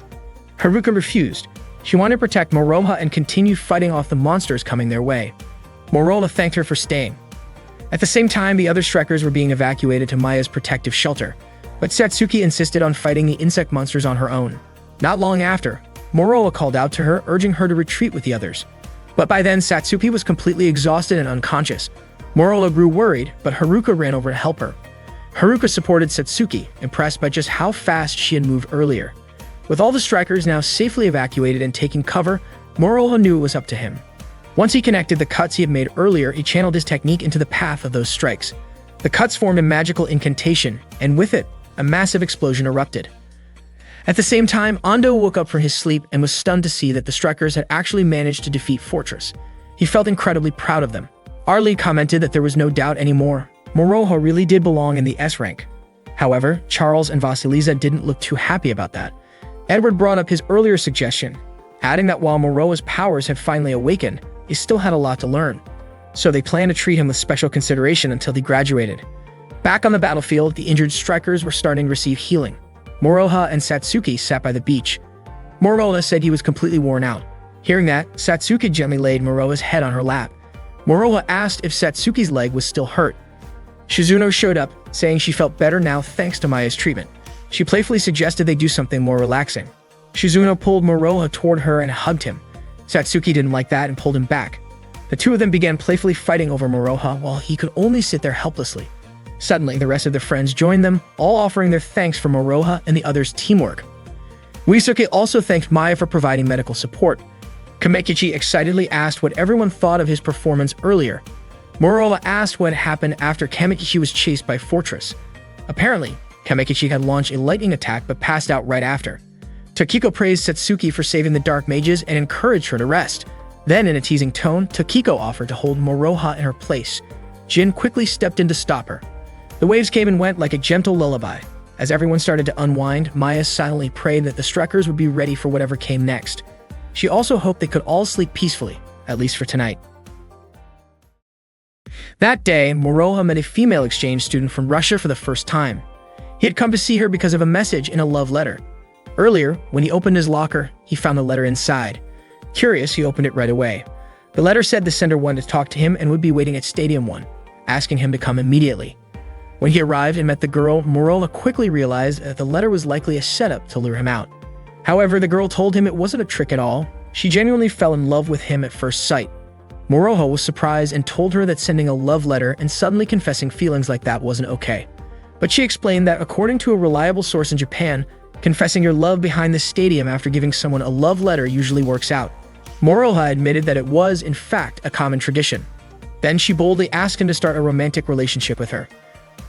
Haruka refused. She wanted to protect Moroha and continue fighting off the monsters coming their way. Moroha thanked her for staying. At the same time, the other strikers were being evacuated to Maya's protective shelter, but Satsuki insisted on fighting the insect monsters on her own. Not long after, Moroha called out to her, urging her to retreat with the others. But by then, Satsuki was completely exhausted and unconscious. Moroha grew worried, but Haruka ran over to help her. Haruka supported Satsuki, impressed by just how fast she had moved earlier. With all the strikers now safely evacuated and taking cover, Moroha knew it was up to him. Once he connected the cuts he had made earlier, he channeled his technique into the path of those strikes. The cuts formed a magical incantation, and with it, a massive explosion erupted. At the same time, Ando woke up from his sleep and was stunned to see that the strikers had actually managed to defeat Fortress. He felt incredibly proud of them. Arlie commented that there was no doubt anymore. Moroha really did belong in the S rank. However, Charles and Vasilisa didn't look too happy about that. Edward brought up his earlier suggestion, adding that while Moroha's powers had finally awakened, he still had a lot to learn. So they planned to treat him with special consideration until he graduated. Back on the battlefield, the injured strikers were starting to receive healing. Moroha and Satsuki sat by the beach. Moroha said he was completely worn out. Hearing that, Satsuki gently laid Moroha's head on her lap. Moroha asked if Satsuki's leg was still hurt. Shizuno showed up, saying she felt better now thanks to Maya's treatment. She playfully suggested they do something more relaxing. Shizuno pulled Moroha toward her and hugged him. Satsuki didn't like that and pulled him back. The two of them began playfully fighting over Moroha while he could only sit there helplessly. Suddenly, the rest of their friends joined them, all offering their thanks for Moroha and the others' teamwork. Uesuke also thanked Maya for providing medical support. Kamekichi excitedly asked what everyone thought of his performance earlier. Moroha asked what happened after Kamekichi was chased by Fortress. Apparently, Kamekichi had launched a lightning attack but passed out right after. Tokiko praised Satsuki for saving the Dark Mages and encouraged her to rest. Then, in a teasing tone, Tokiko offered to hold Moroha in her place. Jin quickly stepped in to stop her. The waves came and went like a gentle lullaby. As everyone started to unwind, Maya silently prayed that the strikers would be ready for whatever came next. She also hoped they could all sleep peacefully, at least for tonight. That day, Moroha met a female exchange student from Russia for the first time. He had come to see her because of a message in a love letter. Earlier, when he opened his locker, he found the letter inside. Curious, he opened it right away. The letter said the sender wanted to talk to him and would be waiting at Stadium 1, asking him to come immediately. When he arrived and met the girl, Moroha quickly realized that the letter was likely a setup to lure him out. However, the girl told him it wasn't a trick at all. She genuinely fell in love with him at first sight. Moroha was surprised and told her that sending a love letter and suddenly confessing feelings like that wasn't okay. But she explained that according to a reliable source in Japan, confessing your love behind the stadium after giving someone a love letter usually works out. Moroha admitted that it was, in fact, a common tradition. Then she boldly asked him to start a romantic relationship with her.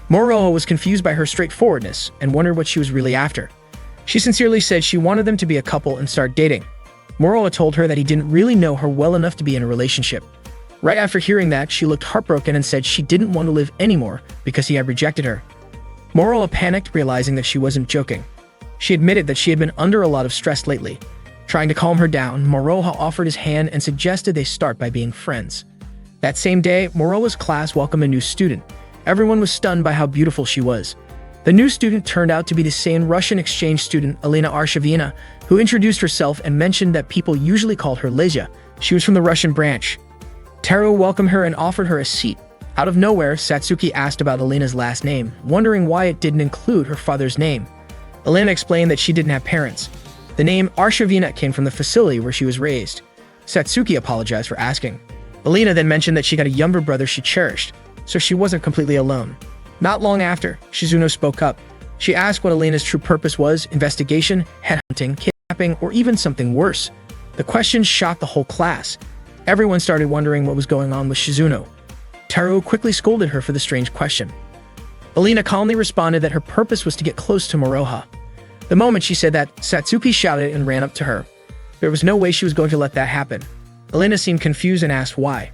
Moroha was confused by her straightforwardness and wondered what she was really after. She sincerely said she wanted them to be a couple and start dating. Moroha told her that he didn't really know her well enough to be in a relationship. Right after hearing that, she looked heartbroken and said she didn't want to live anymore because he had rejected her. Moroha panicked, realizing that she wasn't joking. She admitted that she had been under a lot of stress lately. Trying to calm her down, Moroha offered his hand and suggested they start by being friends. That same day, Moroha's class welcomed a new student. Everyone was stunned by how beautiful she was. The new student turned out to be the same Russian exchange student, Elena Arshavina, who introduced herself and mentioned that people usually called her Lezia. She was from the Russian branch. Taro welcomed her and offered her a seat. Out of nowhere, Satsuki asked about Elena's last name, wondering why it didn't include her father's name. Elena explained that she didn't have parents. The name Arshavina came from the facility where she was raised. Satsuki apologized for asking. Elena then mentioned that she got a younger brother she cherished, so she wasn't completely alone. Not long after, Shizuno spoke up. She asked what Elena's true purpose was: investigation, headhunting, kidnapping, or even something worse. The questions shocked the whole class. Everyone started wondering what was going on with Shizuno. Taro quickly scolded her for the strange question. Elena calmly responded that her purpose was to get close to Moroha. The moment she said that, Satsuki shouted and ran up to her. There was no way she was going to let that happen. Elena seemed confused and asked why.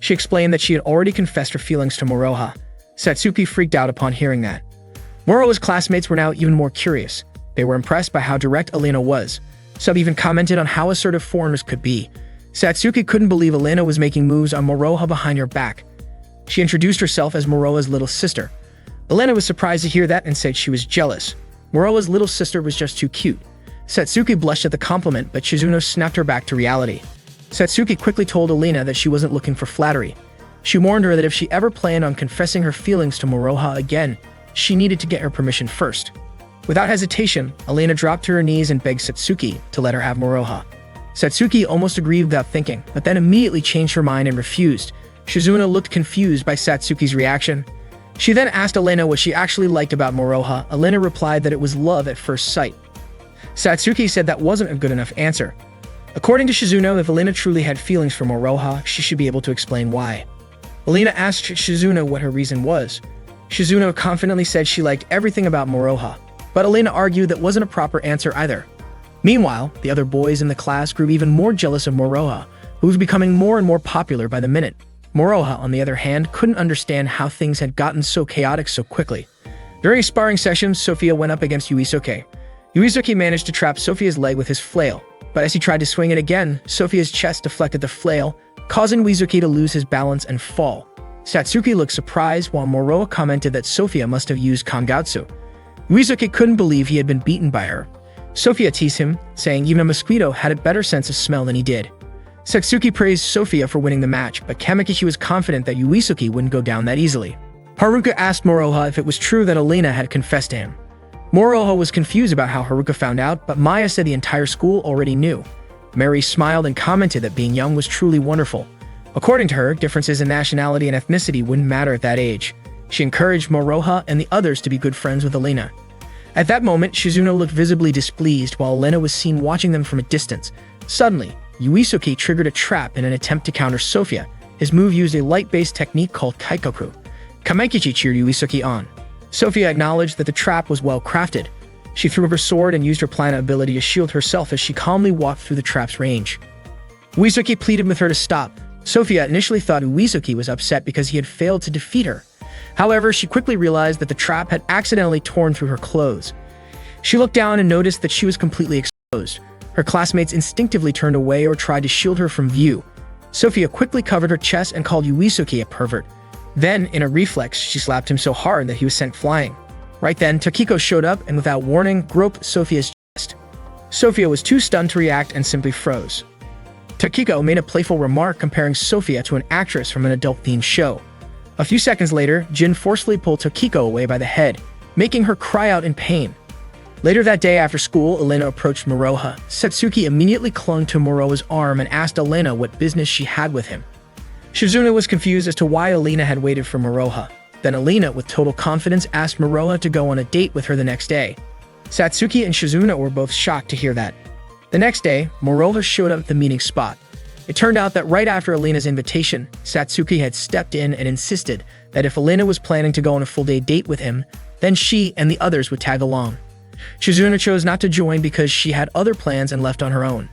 She explained that she had already confessed her feelings to Moroha. Satsuki freaked out upon hearing that. Moroha's classmates were now even more curious. They were impressed by how direct Elena was. Some even commented on how assertive foreigners could be. Satsuki couldn't believe Elena was making moves on Moroha behind her back. She introduced herself as Moroha's little sister. Elena was surprised to hear that and said she was jealous. Moroha's little sister was just too cute. Satsuki blushed at the compliment, but Shizuno snapped her back to reality. Satsuki quickly told Elena that she wasn't looking for flattery. She warned her that if she ever planned on confessing her feelings to Moroha again, she needed to get her permission first. Without hesitation, Elena dropped to her knees and begged Satsuki to let her have Moroha. Satsuki almost agreed without thinking, but then immediately changed her mind and refused. Shizuno looked confused by Satsuki's reaction. She then asked Elena what she actually liked about Moroha. Elena replied that it was love at first sight. Satsuki said that wasn't a good enough answer. According to Shizuno, if Elena truly had feelings for Moroha, she should be able to explain why. Elena asked Shizuno what her reason was. Shizuno confidently said she liked everything about Moroha. but Elena argued that wasn't a proper answer either. Meanwhile, the other boys in the class grew even more jealous of Moroha, who was becoming more and more popular by the minute. Moroha, on the other hand, couldn't understand how things had gotten so chaotic so quickly. During a sparring session, Sophia went up against Yuisuke. Yuisuke managed to trap Sophia's leg with his flail, but as he tried to swing it again, Sophia's chest deflected the flail, causing Yuisuke to lose his balance and fall. Satsuki looked surprised while Moroha commented that Sophia must have used Kangatsu. Yuisuke couldn't believe he had been beaten by her. Sophia teased him, saying even a mosquito had a better sense of smell than he did. Satsuki praised Sophia for winning the match, but Kamikichi was confident that Yuisuke wouldn't go down that easily. Haruka asked Moroha if it was true that Elena had confessed to him. Moroha was confused about how Haruka found out, but Maya said the entire school already knew. Mary smiled and commented that being young was truly wonderful. According to her, differences in nationality and ethnicity wouldn't matter at that age. She encouraged Moroha and the others to be good friends with Elena. At that moment, Shizuno looked visibly displeased while Elena was seen watching them from a distance. Suddenly, Yuisuke triggered a trap in an attempt to counter Sophia. His move used a light-based technique called Kaikoku. Kamikichi cheered Yuisuke on. Sophia acknowledged that the trap was well crafted. She threw up her sword and used her Plana ability to shield herself as she calmly walked through the trap's range. Yuisuke pleaded with her to stop. Sophia initially thought Yuisuke was upset because he had failed to defeat her. However, she quickly realized that the trap had accidentally torn through her clothes. She looked down and noticed that she was completely exposed. Her classmates instinctively turned away or tried to shield her from view. Sophia quickly covered her chest and called Yuisuke a pervert. Then, in a reflex, she slapped him so hard that he was sent flying. Right then, Takiko showed up and without warning, groped Sophia's chest. Sophia was too stunned to react and simply froze. Takiko made a playful remark comparing Sophia to an actress from an adult-themed show. A few seconds later, Jin forcefully pulled Takiko away by the head, making her cry out in pain. Later that day after school, Elena approached Moroha. Satsuki immediately clung to Moroha's arm and asked Elena what business she had with him. Shizuno was confused as to why Elena had waited for Moroha. Then Elena, with total confidence, asked Moroha to go on a date with her the next day. Satsuki and Shizuno were both shocked to hear that. The next day, Moroha showed up at the meeting spot. It turned out that right after Elena's invitation, Satsuki had stepped in and insisted that if Elena was planning to go on a full-day date with him, then she and the others would tag along. Shizuno chose not to join because she had other plans and left on her own.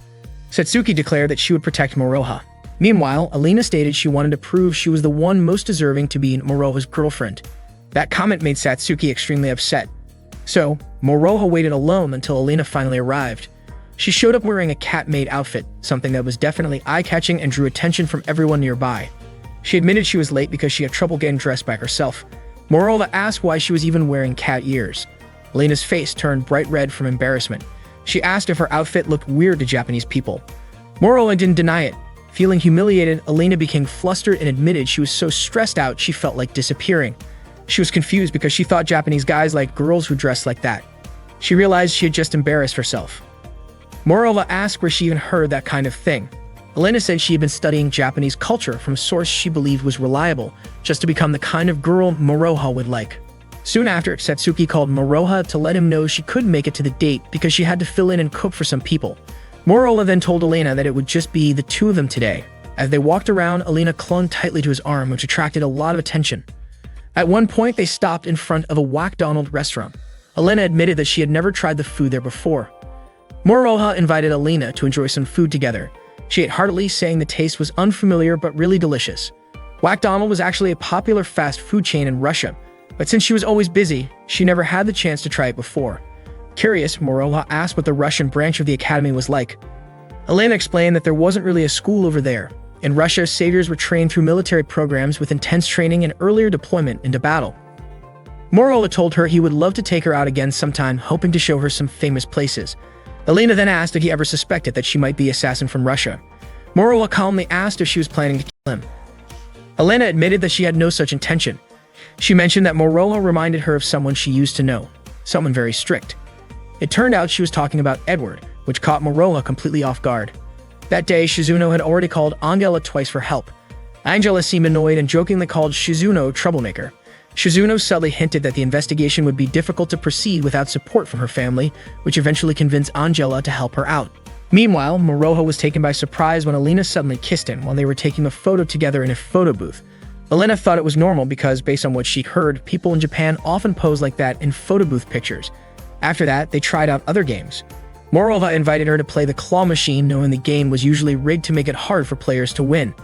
Satsuki declared that she would protect Moroha. Meanwhile, Elena stated she wanted to prove she was the one most deserving to be Moroha's girlfriend. That comment made Satsuki extremely upset. So, Moroha waited alone until Elena finally arrived. She showed up wearing a cat-made outfit, something that was definitely eye-catching and drew attention from everyone nearby. She admitted she was late because she had trouble getting dressed by herself. Moroha asked why she was even wearing cat ears. Elena's face turned bright red from embarrassment. She asked if her outfit looked weird to Japanese people. Moroha didn't deny it. Feeling humiliated, Elena became flustered and admitted she was so stressed out she felt like disappearing. She was confused because she thought Japanese guys liked girls who dressed like that. She realized she had just embarrassed herself. Moroha asked where she even heard that kind of thing. Elena said she had been studying Japanese culture from a source she believed was reliable, just to become the kind of girl Moroha would like. Soon after, Satsuki called Moroha to let him know she couldn't make it to the date because she had to fill in and cook for some people. Moroha then told Elena that it would just be the two of them today. As they walked around, Elena clung tightly to his arm, which attracted a lot of attention. At one point, they stopped in front of a McDonald's restaurant. Elena admitted that she had never tried the food there before. Moroha invited Elena to enjoy some food together. She ate heartily, saying the taste was unfamiliar but really delicious. McDonald's was actually a popular fast food chain in Russia, but since she was always busy, she never had the chance to try it before. Curious, Moroha asked what the Russian branch of the academy was like. Elena explained that there wasn't really a school over there. In Russia, saviors were trained through military programs with intense training and earlier deployment into battle. Moroha told her he would love to take her out again sometime, hoping to show her some famous places. Elena then asked if he ever suspected that she might be an assassin from Russia. Moroha calmly asked if she was planning to kill him. Elena admitted that she had no such intention. She mentioned that Moroha reminded her of someone she used to know, someone very strict. It turned out she was talking about Edward, which caught Moroha completely off guard. That day, Shizuno had already called Angela twice for help. Angela seemed annoyed and jokingly called Shizuno troublemaker. Shizuno subtly hinted that the investigation would be difficult to proceed without support from her family, which eventually convinced Angela to help her out. Meanwhile, Moroha was taken by surprise when Elena suddenly kissed him while they were taking a photo together in a photo booth. Elena thought it was normal because, based on what she heard, people in Japan often pose like that in photo booth pictures. After that, they tried out other games. Morova invited her to play the claw machine, knowing the game was usually rigged to make it hard for players to win.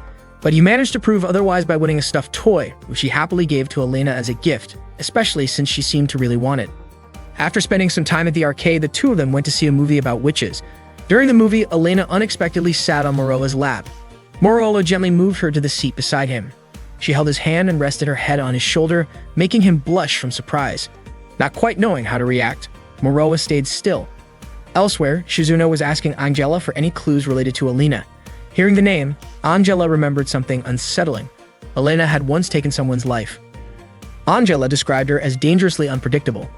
But he managed to prove otherwise by winning a stuffed toy, which he happily gave to Elena as a gift, especially since she seemed to really want it. After spending some time at the arcade, the two of them went to see a movie about witches. During the movie, Elena unexpectedly sat on Morova's lap. Morova gently moved her to the seat beside him. She held his hand and rested her head on his shoulder, making him blush from surprise. Not quite knowing how to react, Morova stayed still. Elsewhere, Shizuno was asking Angela for any clues related to Elena. Hearing the name, Angela remembered something unsettling. Elena had once taken someone's life. Angela described her as dangerously unpredictable.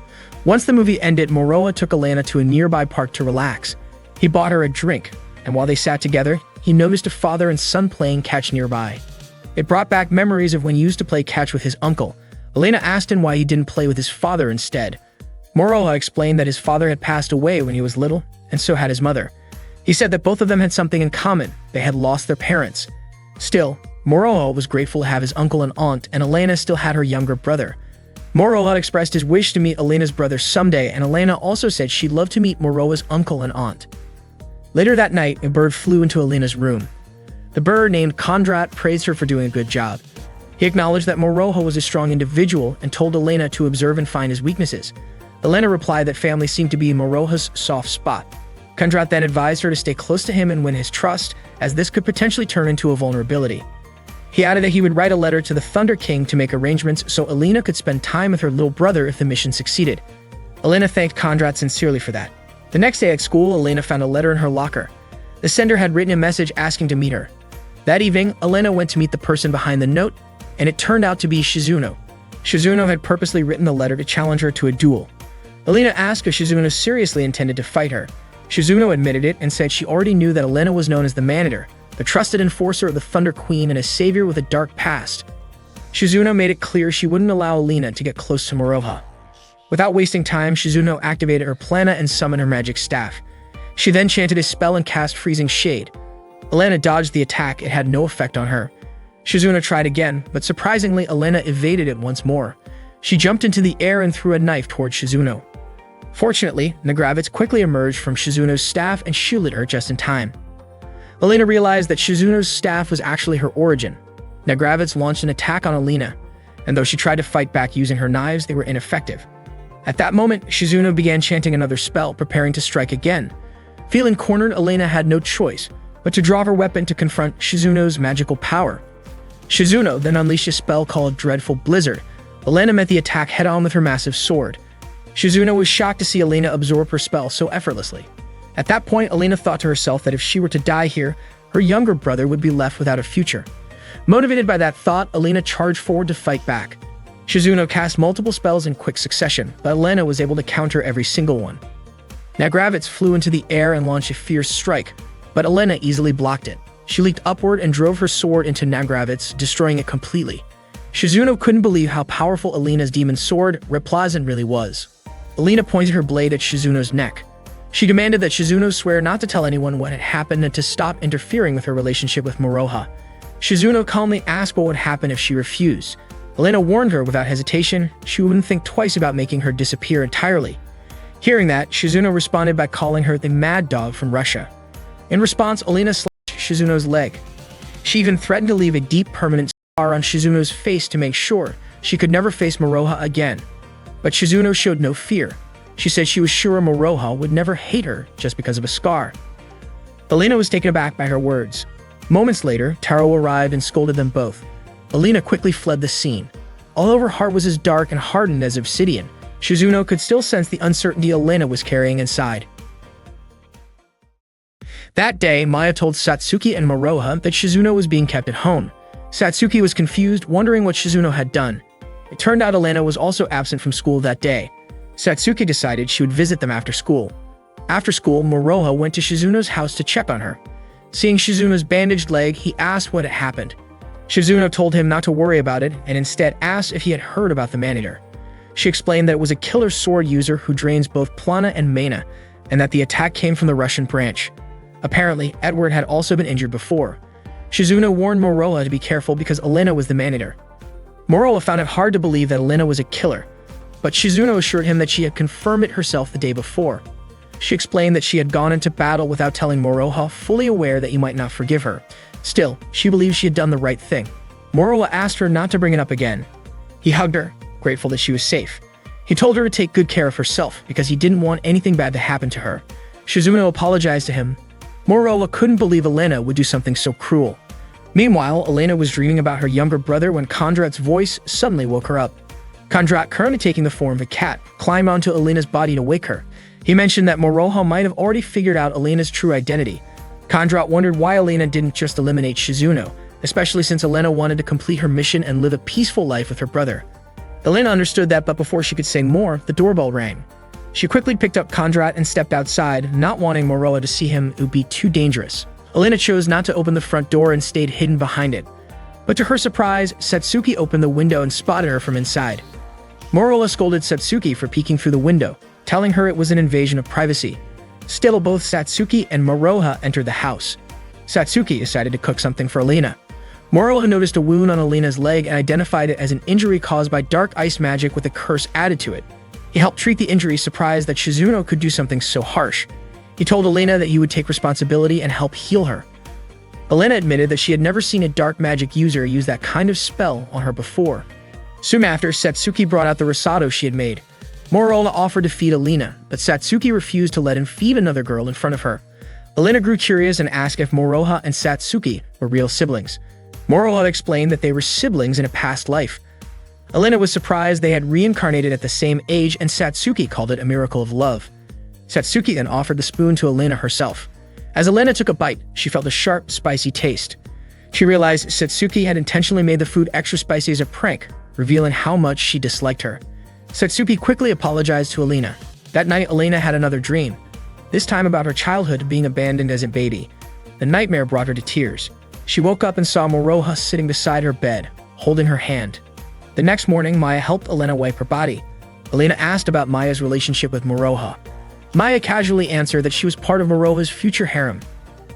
Once the movie ended, Morova took Elena to a nearby park to relax. He bought her a drink, and while they sat together, he noticed a father and son playing catch nearby. It brought back memories of when he used to play catch with his uncle. Elena asked him why he didn't play with his father instead. Morova explained that his father had passed away when he was little, and so had his mother. He said that both of them had something in common. They had lost their parents. Still, Morova was grateful to have his uncle and aunt, and Elena still had her younger brother. Morova expressed his wish to meet Elena's brother someday, and Elena also said she'd love to meet Morova's uncle and aunt. Later that night, a bird flew into Elena's room. The bird, named Kondrat, praised her for doing a good job. He acknowledged that Morova was a strong individual and told Elena to observe and find his weaknesses. Elena replied that family seemed to be Morova's soft spot. Kondrat then advised her to stay close to him and win his trust, as this could potentially turn into a vulnerability. He added that he would write a letter to the Thunder King to make arrangements so Elena could spend time with her little brother if the mission succeeded. Elena thanked Kondrat sincerely for that. The next day at school, Elena found a letter in her locker. The sender had written a message asking to meet her. That evening, Elena went to meet the person behind the note, and it turned out to be Shizuno. Shizuno had purposely written the letter to challenge her to a duel. Elena asked if Shizuno seriously intended to fight her. Shizuno admitted it and said she already knew that Elena was known as the Manager, the trusted enforcer of the Thunder Queen and a savior with a dark past. Shizuno made it clear she wouldn't allow Elena to get close to Morova. Without wasting time, Shizuno activated her plana and summoned her magic staff. She then chanted a spell and cast Freezing Shade. Elena dodged the attack. It had no effect on her. Shizuno tried again, but surprisingly, Elena evaded it once more. She jumped into the air and threw a knife toward Shizuno. Fortunately, Nagravitz quickly emerged from Shizuno's staff and shielded her just in time. Elena realized that Shizuno's staff was actually her origin. Nagravitz launched an attack on Elena, and though she tried to fight back using her knives, they were ineffective. At that moment, Shizuno began chanting another spell, preparing to strike again. Feeling cornered, Elena had no choice but to draw her weapon to confront Shizuno's magical power. Shizuno then unleashed a spell called Dreadful Blizzard. Elena met the attack head-on with her massive sword. Shizuno was shocked to see Elena absorb her spell so effortlessly. At that point, Elena thought to herself that if she were to die here, her younger brother would be left without a future. Motivated by that thought, Elena charged forward to fight back. Shizuno cast multiple spells in quick succession, but Elena was able to counter every single one. Nagravitz flew into the air and launched a fierce strike, but Elena easily blocked it. She leaped upward and drove her sword into Nagravitz, destroying it completely. Shizuno couldn't believe how powerful Elena's demon sword, Replazant, really was. Elena pointed her blade at Shizuno's neck. She demanded that Shizuno swear not to tell anyone what had happened and to stop interfering with her relationship with Morova. Shizuno calmly asked what would happen if she refused. Elena warned her without hesitation she wouldn't think twice about making her disappear entirely. Hearing that, Shizuno responded by calling her the Mad Dog from Russia. In response, Elena slashed Shizuno's leg. She even threatened to leave a deep permanent scar on Shizuno's face to make sure she could never face Morova again. But Shizuno showed no fear. She said she was sure Morova would never hate her just because of a scar. Elena was taken aback by her words. Moments later, Taro arrived and scolded them both. Elena quickly fled the scene. Although her heart was as dark and hardened as obsidian, Shizuno could still sense the uncertainty Elena was carrying inside. That day, Maya told Satsuki and Morova that Shizuno was being kept at home. Satsuki was confused, wondering what Shizuno had done. It turned out Elena was also absent from school that day. Satsuki decided she would visit them after school. After school, Morova went to Shizuno's house to check on her. Seeing Shizuno's bandaged leg, he asked what had happened. Shizuno told him not to worry about it and instead asked if he had heard about the Manager. She explained that it was a killer sword user who drains both Plana and Mana, and that the attack came from the Russian branch. Apparently, Edward had also been injured before. Shizuno warned Morova to be careful because Elena was the Manager. Morova found it hard to believe that Elena was a killer, but Shizuno assured him that she had confirmed it herself the day before. She explained that she had gone into battle without telling Moroha, fully aware that he might not forgive her. Still, she believed she had done the right thing. Moroha asked her not to bring it up again. He hugged her, grateful that she was safe. He told her to take good care of herself because he didn't want anything bad to happen to her. Shizuno apologized to him. Moroha couldn't believe Elena would do something so cruel. Meanwhile, Elena was dreaming about her younger brother when Kondrat's voice suddenly woke her up. Kondrat, currently taking the form of a cat, climbed onto Elena's body to wake her. He mentioned that Moroha might have already figured out Elena's true identity. Kondrat wondered why Elena didn't just eliminate Shizuno, especially since Elena wanted to complete her mission and live a peaceful life with her brother. Elena understood that, but before she could say more, the doorbell rang. She quickly picked up Kondrat and stepped outside, not wanting Moroha to see him. It would be too dangerous. Elena chose not to open the front door and stayed hidden behind it. But to her surprise, Satsuki opened the window and spotted her from inside. Moroha scolded Satsuki for peeking through the window, telling her it was an invasion of privacy. Still, both Satsuki and Moroha entered the house. Satsuki decided to cook something for Elena. Moroha noticed a wound on Elena's leg and identified it as an injury caused by dark ice magic with a curse added to it. He helped treat the injury, surprised that Shizuno could do something so harsh. He told Elena that he would take responsibility and help heal her. Elena admitted that she had never seen a dark magic user use that kind of spell on her before. Soon after, Satsuki brought out the risotto she had made. Moroha offered to feed Elena, but Satsuki refused to let him feed another girl in front of her. Elena grew curious and asked if Moroha and Satsuki were real siblings. Moroha explained that they were siblings in a past life. Elena was surprised they had reincarnated at the same age, and Satsuki called it a miracle of love. Satsuki then offered the spoon to Elena herself. As Elena took a bite, she felt a sharp, spicy taste. She realized Satsuki had intentionally made the food extra spicy as a prank, revealing how much she disliked her. Satsuki quickly apologized to Elena. That night, Elena had another dream, this time about her childhood being abandoned as a baby. The nightmare brought her to tears. She woke up and saw Moroha sitting beside her bed, holding her hand. The next morning, Maya helped Elena wipe her body. Elena asked about Maya's relationship with Moroha. Maya casually answered that she was part of Moroha's future harem.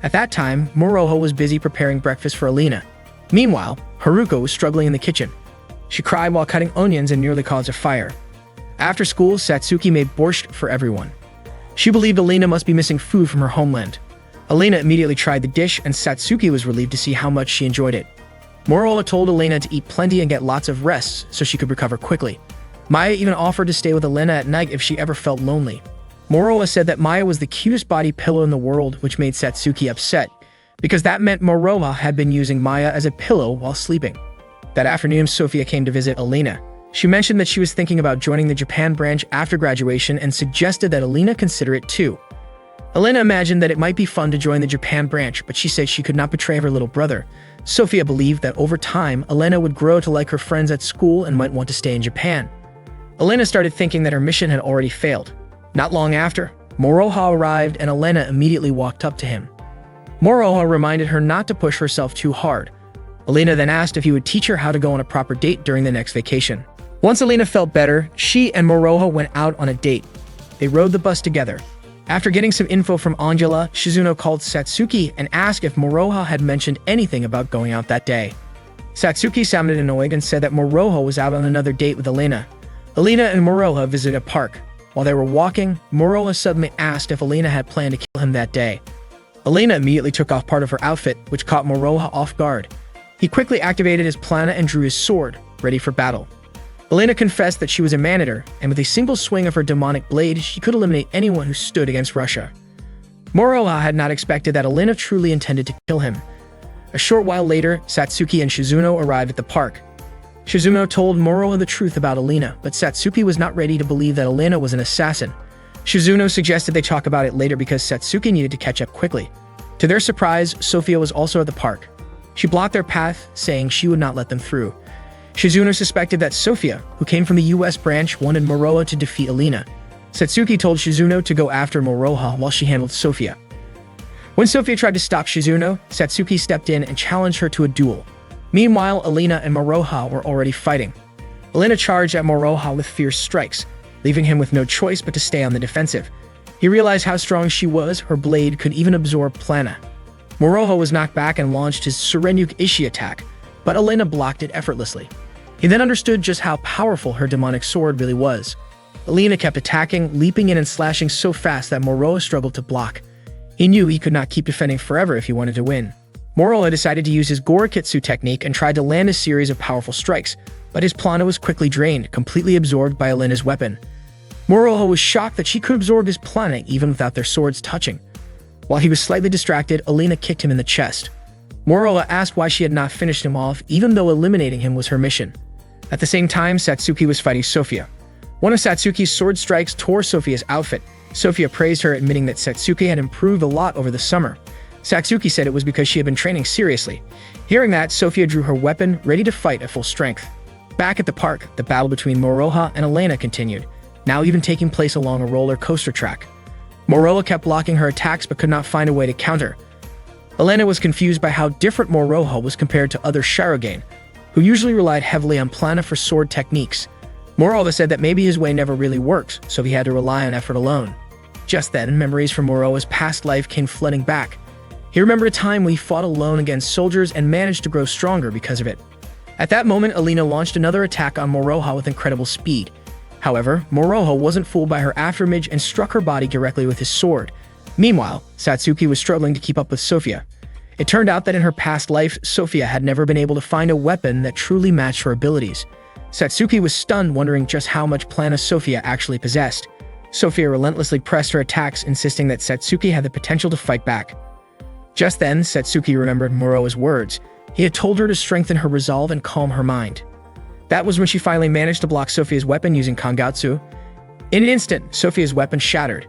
At that time, Moroha was busy preparing breakfast for Elena. Meanwhile, Haruko was struggling in the kitchen. She cried while cutting onions and nearly caused a fire. After school, Satsuki made borscht for everyone. She believed Elena must be missing food from her homeland. Elena immediately tried the dish, and Satsuki was relieved to see how much she enjoyed it. Moroha told Elena to eat plenty and get lots of rest so she could recover quickly. Maya even offered to stay with Elena at night if she ever felt lonely. Moroha said that Maya was the cutest body pillow in the world, which made Satsuki upset, because that meant Moroha had been using Maya as a pillow while sleeping. That afternoon, Sophia came to visit Elena. She mentioned that she was thinking about joining the Japan branch after graduation and suggested that Elena consider it too. Elena imagined that it might be fun to join the Japan branch, but she said she could not betray her little brother. Sophia believed that over time, Elena would grow to like her friends at school and might want to stay in Japan. Elena started thinking that her mission had already failed. Not long after, Moroha arrived and Elena immediately walked up to him. Moroha reminded her not to push herself too hard. Elena then asked if he would teach her how to go on a proper date during the next vacation. Once Elena felt better, she and Moroha went out on a date. They rode the bus together. After getting some info from Angela, Shizuno called Satsuki and asked if Moroha had mentioned anything about going out that day. Satsuki sounded annoyed and said that Moroha was out on another date with Elena. Elena and Moroha visited a park. While they were walking, Moroha suddenly asked if Elena had planned to kill him that day. Elena immediately took off part of her outfit, which caught Moroha off guard. He quickly activated his plana and drew his sword, ready for battle. Elena confessed that she was a man-eater, and with a single swing of her demonic blade, she could eliminate anyone who stood against Russia. Moroha had not expected that Elena truly intended to kill him. A short while later, Satsuki and Shizuno arrived at the park. Shizuno told Moroha the truth about Elena, but Satsuki was not ready to believe that Elena was an assassin. Shizuno suggested they talk about it later because Satsuki needed to catch up quickly. To their surprise, Sophia was also at the park. She blocked their path, saying she would not let them through. Shizuno suspected that Sophia, who came from the US branch, wanted Moroha to defeat Elena. Satsuki told Shizuno to go after Moroha while she handled Sophia. When Sophia tried to stop Shizuno, Satsuki stepped in and challenged her to a duel. Meanwhile, Elena and Moroha were already fighting. Elena charged at Moroha with fierce strikes, leaving him with no choice but to stay on the defensive. He realized how strong she was. Her blade could even absorb plana. Moroha was knocked back and launched his Surenyuk Ishi attack, but Elena blocked it effortlessly. He then understood just how powerful her demonic sword really was. Alina kept attacking, leaping in and slashing so fast that Moroha struggled to block. He knew he could not keep defending forever if he wanted to win. Moroha decided to use his Gorakitsu technique and tried to land a series of powerful strikes, but his prana was quickly drained, completely absorbed by Alina's weapon. Moroha was shocked that she could absorb his prana even without their swords touching. While he was slightly distracted, Alina kicked him in the chest. Moroha asked why she had not finished him off, even though eliminating him was her mission. At the same time, Satsuki was fighting Sophia. One of Satsuki's sword strikes tore Sophia's outfit. Sophia praised her, admitting that Satsuki had improved a lot over the summer. Satsuki said it was because she had been training seriously. Hearing that, Sophia drew her weapon, ready to fight at full strength. Back at the park, the battle between Moroha and Alina continued, now even taking place along a roller coaster track. Moroha kept blocking her attacks but could not find a way to counter. Alina was confused by how different Moroha was compared to other Shirogane, who usually relied heavily on prana for sword techniques. Moroha said that maybe his way never really works, so he had to rely on effort alone. Just then, memories from Moroha's past life came flooding back. He remembered a time when he fought alone against soldiers and managed to grow stronger because of it. At that moment, Alina launched another attack on Moroha with incredible speed. However, Moroha wasn't fooled by her afterimage and struck her body directly with his sword. Meanwhile, Satsuki was struggling to keep up with Sophia. It turned out that in her past life, Sophia had never been able to find a weapon that truly matched her abilities. Satsuki was stunned, wondering just how much prana Sophia actually possessed. Sophia relentlessly pressed her attacks, insisting that Satsuki had the potential to fight back. Just then, Satsuki remembered Moroha's words. He had told her to strengthen her resolve and calm her mind. That was when she finally managed to block Sophia's weapon using Kangatsu. In an instant, Sophia's weapon shattered.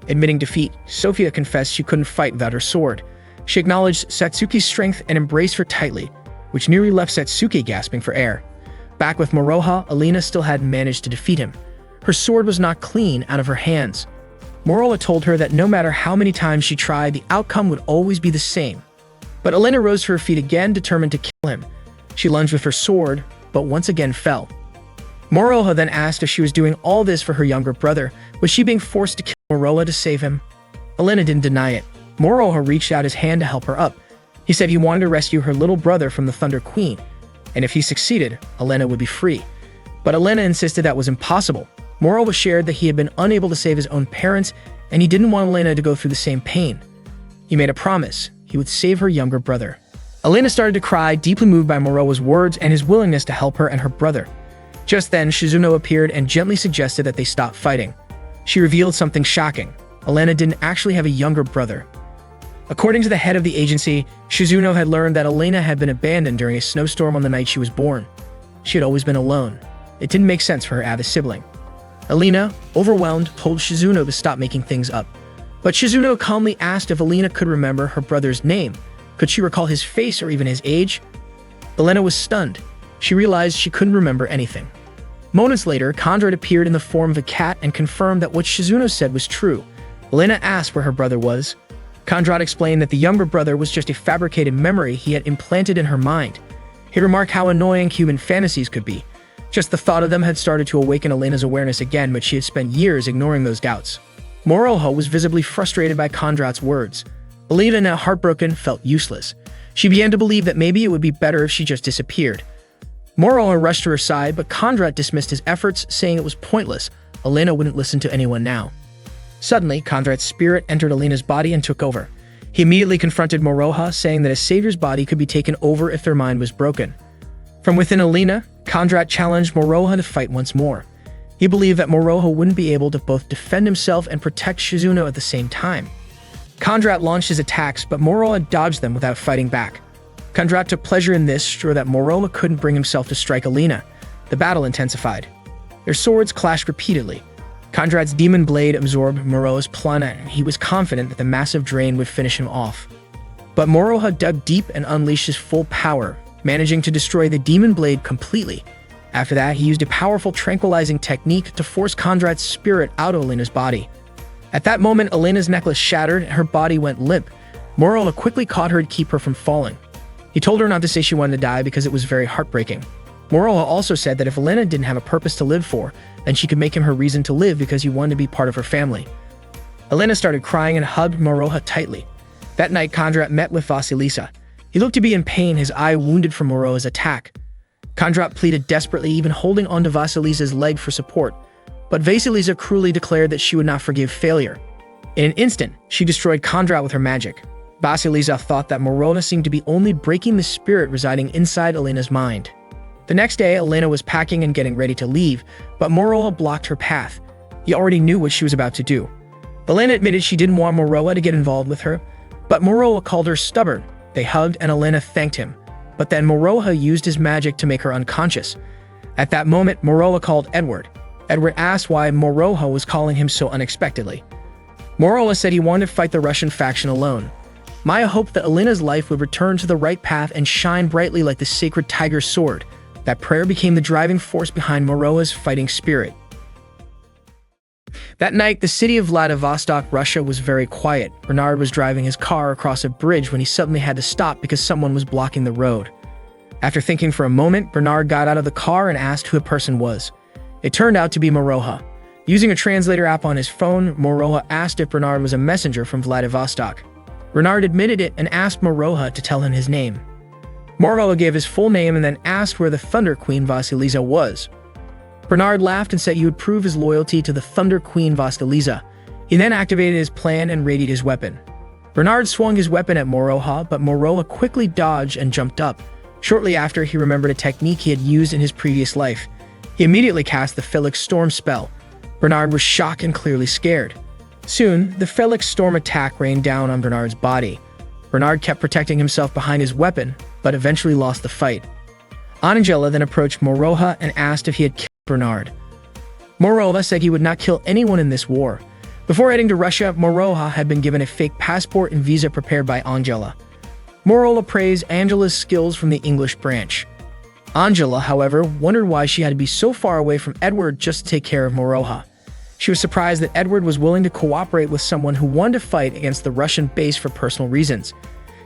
Admitting defeat, Sophia confessed she couldn't fight without her sword. She acknowledged Satsuki's strength and embraced her tightly, which nearly left Satsuki gasping for air. Back with Moroha, Alina still hadn't managed to defeat him. Her sword was knocked clean out of her hands. Moroha told her that no matter how many times she tried, the outcome would always be the same. But Alina rose to her feet again, determined to kill him. She lunged with her sword, but once again fell. Moroha then asked if she was doing all this for her younger brother. Was she being forced to kill Moroha to save him? Alina didn't deny it. Moroha reached out his hand to help her up. He said he wanted to rescue her little brother from the Thunder Queen, and if he succeeded, Alina would be free. But Alina insisted that was impossible. Moroha shared that he had been unable to save his own parents, and he didn't want Alina to go through the same pain. He made a promise. He would save her younger brother. Alina started to cry, deeply moved by Moroha's words and his willingness to help her and her brother. Just then, Shizuno appeared and gently suggested that they stop fighting. She revealed something shocking. Alina didn't actually have a younger brother. According to the head of the agency, Shizuno had learned that Alina had been abandoned during a snowstorm on the night she was born. She had always been alone. It didn't make sense for her to have a sibling. Alina, overwhelmed, told Shizuno to stop making things up. But Shizuno calmly asked if Alina could remember her brother's name. Could she recall his face or even his age? Alina was stunned. She realized she couldn't remember anything. Moments later, Conrad appeared in the form of a cat and confirmed that what Shizuno said was true. Alina asked where her brother was. Conrad explained that the younger brother was just a fabricated memory he had implanted in her mind. He remarked how annoying human fantasies could be. Just the thought of them had started to awaken Alina's awareness again, but she had spent years ignoring those doubts. Moroha was visibly frustrated by Conrad's words. Alina, now heartbroken, felt useless. She began to believe that maybe it would be better if she just disappeared. Moroha rushed to her side, but Conrad dismissed his efforts, saying it was pointless. Alina wouldn't listen to anyone now. Suddenly, Conrad's spirit entered Alina's body and took over. He immediately confronted Moroha, saying that a savior's body could be taken over if their mind was broken. From within Alina, Conrad challenged Moroha to fight once more. He believed that Moroha wouldn't be able to both defend himself and protect Shizuno at the same time. Conrad launched his attacks, but Moroha dodged them without fighting back. Conrad took pleasure in this, sure that Moroha couldn't bring himself to strike Alina. The battle intensified. Their swords clashed repeatedly. Conrad's demon blade absorbed Moroha's prana, and he was confident that the massive drain would finish him off. But Moroha dug deep and unleashed his full power, managing to destroy the demon blade completely. After that, he used a powerful tranquilizing technique to force Conrad's spirit out of Alina's body. At that moment, Alina's necklace shattered and her body went limp. Moroha quickly caught her to keep her from falling. He told her not to say she wanted to die because it was very heartbreaking. Moroha also said that if Alina didn't have a purpose to live for, then she could make him her reason to live because he wanted to be part of her family. Alina started crying and hugged Moroha tightly. That night, Conrad met with Vasilisa. He looked to be in pain, his eye wounded from Moroha's attack. Kondrat pleaded desperately, even holding onto Vasilisa's leg for support, but Vasilisa cruelly declared that she would not forgive failure. In an instant, she destroyed Kondrat with her magic. Vasilisa thought that Morona seemed to be only breaking the spirit residing inside Elena's mind. The next day, Elena was packing and getting ready to leave, but Moroha blocked her path. He already knew what she was about to do. Elena admitted she didn't want Moroha to get involved with her, but Moroha called her stubborn. They hugged and Elena thanked him, but then Moroha used his magic to make her unconscious. At that moment, Moroha called Edward. Edward asked why Moroha was calling him so unexpectedly. Moroha said he wanted to fight the Russian faction alone. Maya hoped that Elena's life would return to the right path and shine brightly like the sacred tiger's sword. That prayer became the driving force behind Moroha's fighting spirit. That night, the city of Vladivostok, Russia was very quiet. Bernard was driving his car across a bridge when he suddenly had to stop because someone was blocking the road. After thinking for a moment, Bernard got out of the car and asked who the person was. It turned out to be Moroha. Using a translator app on his phone, Moroha asked if Bernard was a messenger from Vladivostok. Bernard admitted it and asked Moroha to tell him his name. Moroha gave his full name and then asked where the Thunder Queen Vasilisa was. Bernard laughed and said he would prove his loyalty to the Thunder Queen Vasilisa. He then activated his plan and readied his weapon. Bernard swung his weapon at Moroha, but Moroha quickly dodged and jumped up. Shortly after, he remembered a technique he had used in his previous life. He immediately cast the Felix Storm spell. Bernard was shocked and clearly scared. Soon, the Felix Storm attack rained down on Bernard's body. Bernard kept protecting himself behind his weapon, but eventually lost the fight. Angela then approached Moroha and asked if he had killed Bernard. Moroha said he would not kill anyone in this war. Before heading to Russia, Moroha had been given a fake passport and visa prepared by Angela. Moroha praised Angela's skills from the English branch. Angela, however, wondered why she had to be so far away from Edward just to take care of Moroha. She was surprised that Edward was willing to cooperate with someone who wanted to fight against the Russian base for personal reasons.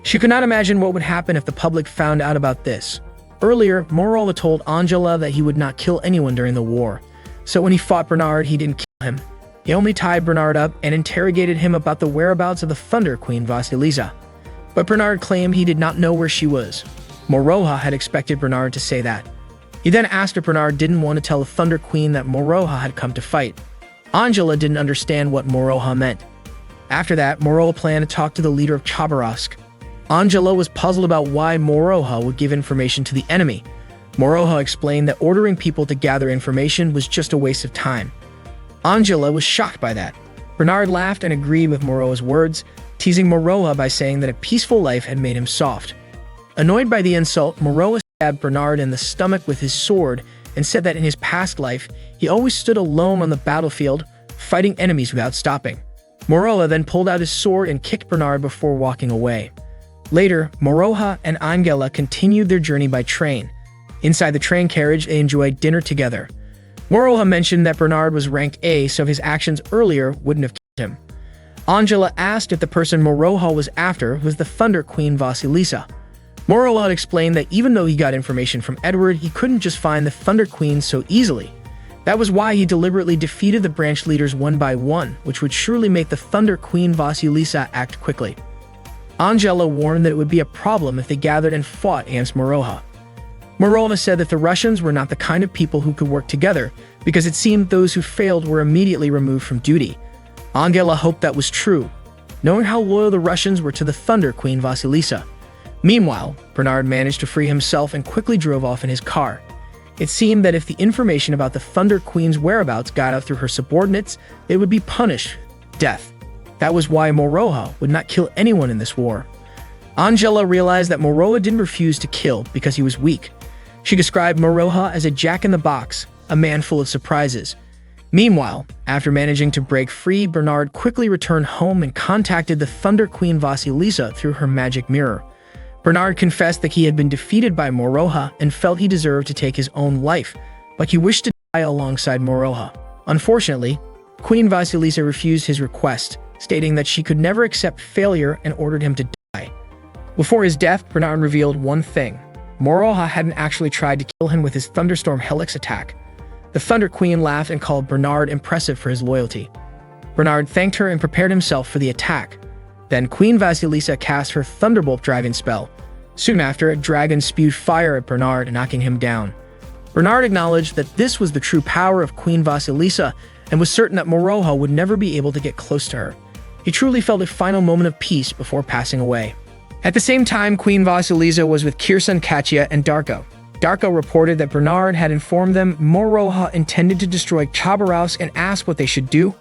She could not imagine what would happen if the public found out about this. Earlier, Moroha told Angela that he would not kill anyone during the war. So when he fought Bernard, he didn't kill him. He only tied Bernard up and interrogated him about the whereabouts of the Thunder Queen Vasilisa. But Bernard claimed he did not know where she was. Moroha had expected Bernard to say that. He then asked if Bernard didn't want to tell the Thunder Queen that Moroha had come to fight. Angela didn't understand what Moroha meant. After that, Moroha planned to talk to the leader of Chabarovsk. Angela was puzzled about why Moroha would give information to the enemy. Moroha explained that ordering people to gather information was just a waste of time. Angela was shocked by that. Bernard laughed and agreed with Moroha's words, teasing Moroha by saying that a peaceful life had made him soft. Annoyed by the insult, Moroha stabbed Bernard in the stomach with his sword and said that in his past life, he always stood alone on the battlefield, fighting enemies without stopping. Moroha then pulled out his sword and kicked Bernard before walking away. Later, Moroha and Angela continued their journey by train. Inside the train carriage, they enjoyed dinner together. Moroha mentioned that Bernard was ranked A, so his actions earlier wouldn't have killed him. Angela asked if the person Moroha was after was the Thunder Queen Vasilisa. Moroha had explained that even though he got information from Edward, he couldn't just find the Thunder Queen so easily. That was why he deliberately defeated the branch leaders one by one, which would surely make the Thunder Queen Vasilisa act quickly. Angela warned that it would be a problem if they gathered and fought against Moroha. Moroha said that the Russians were not the kind of people who could work together, because it seemed those who failed were immediately removed from duty. Angela hoped that was true, knowing how loyal the Russians were to the Thunder Queen Vasilisa. Meanwhile, Bernard managed to free himself and quickly drove off in his car. It seemed that if the information about the Thunder Queen's whereabouts got out through her subordinates, they would be punished with death. That was why Moroha would not kill anyone in this war. Angela realized that Moroha didn't refuse to kill because he was weak. She described Moroha as a jack-in-the-box, a man full of surprises. Meanwhile, after managing to break free, Bernard quickly returned home and contacted the Thunder Queen Vasilisa through her magic mirror. Bernard confessed that he had been defeated by Moroha and felt he deserved to take his own life, but he wished to die alongside Moroha. Unfortunately, Queen Vasilisa refused his request, stating that she could never accept failure and ordered him to die. Before his death, Bernard revealed one thing. Moroha hadn't actually tried to kill him with his Thunderstorm Helix attack. The Thunder Queen laughed and called Bernard impressive for his loyalty. Bernard thanked her and prepared himself for the attack. Then Queen Vasilisa cast her Thunderbolt driving spell. Soon after, a dragon spewed fire at Bernard, knocking him down. Bernard acknowledged that this was the true power of Queen Vasilisa and was certain that Moroha would never be able to get close to her. He truly felt a final moment of peace before passing away. At the same time, Queen Vasilisa was with Kirsan, Katya, and Darko. Darko reported that Bernard had informed them Moroha intended to destroy Chabarovsk and asked what they should do.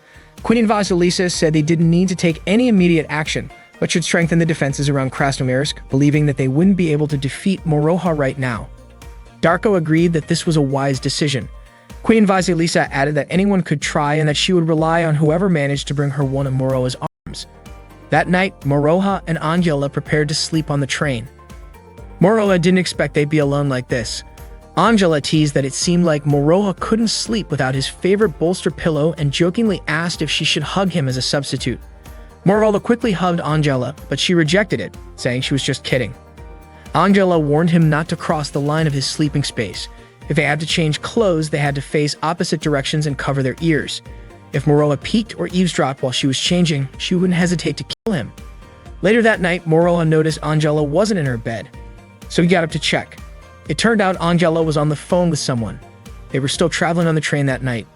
Queen Vasilisa said they didn't need to take any immediate action, but should strengthen the defenses around Krasnoyarsk, believing that they wouldn't be able to defeat Moroha right now. Darko agreed that this was a wise decision. Queen Vasilisa added that anyone could try and that she would rely on whoever managed to bring her one of Moroha's arms. That night, Moroha and Angela prepared to sleep on the train. Moroha didn't expect they'd be alone like this. Angela teased that it seemed like Moroha couldn't sleep without his favorite bolster pillow and jokingly asked if she should hug him as a substitute. Moroha quickly hugged Angela, but she rejected it, saying she was just kidding. Angela warned him not to cross the line of his sleeping space. If they had to change clothes, they had to face opposite directions and cover their ears. If Moroha peeked or eavesdropped while she was changing, she wouldn't hesitate to kill him. Later that night, Moroha noticed Angela wasn't in her bed, so he got up to check. It turned out Angela was on the phone with someone. They were still traveling on the train that night.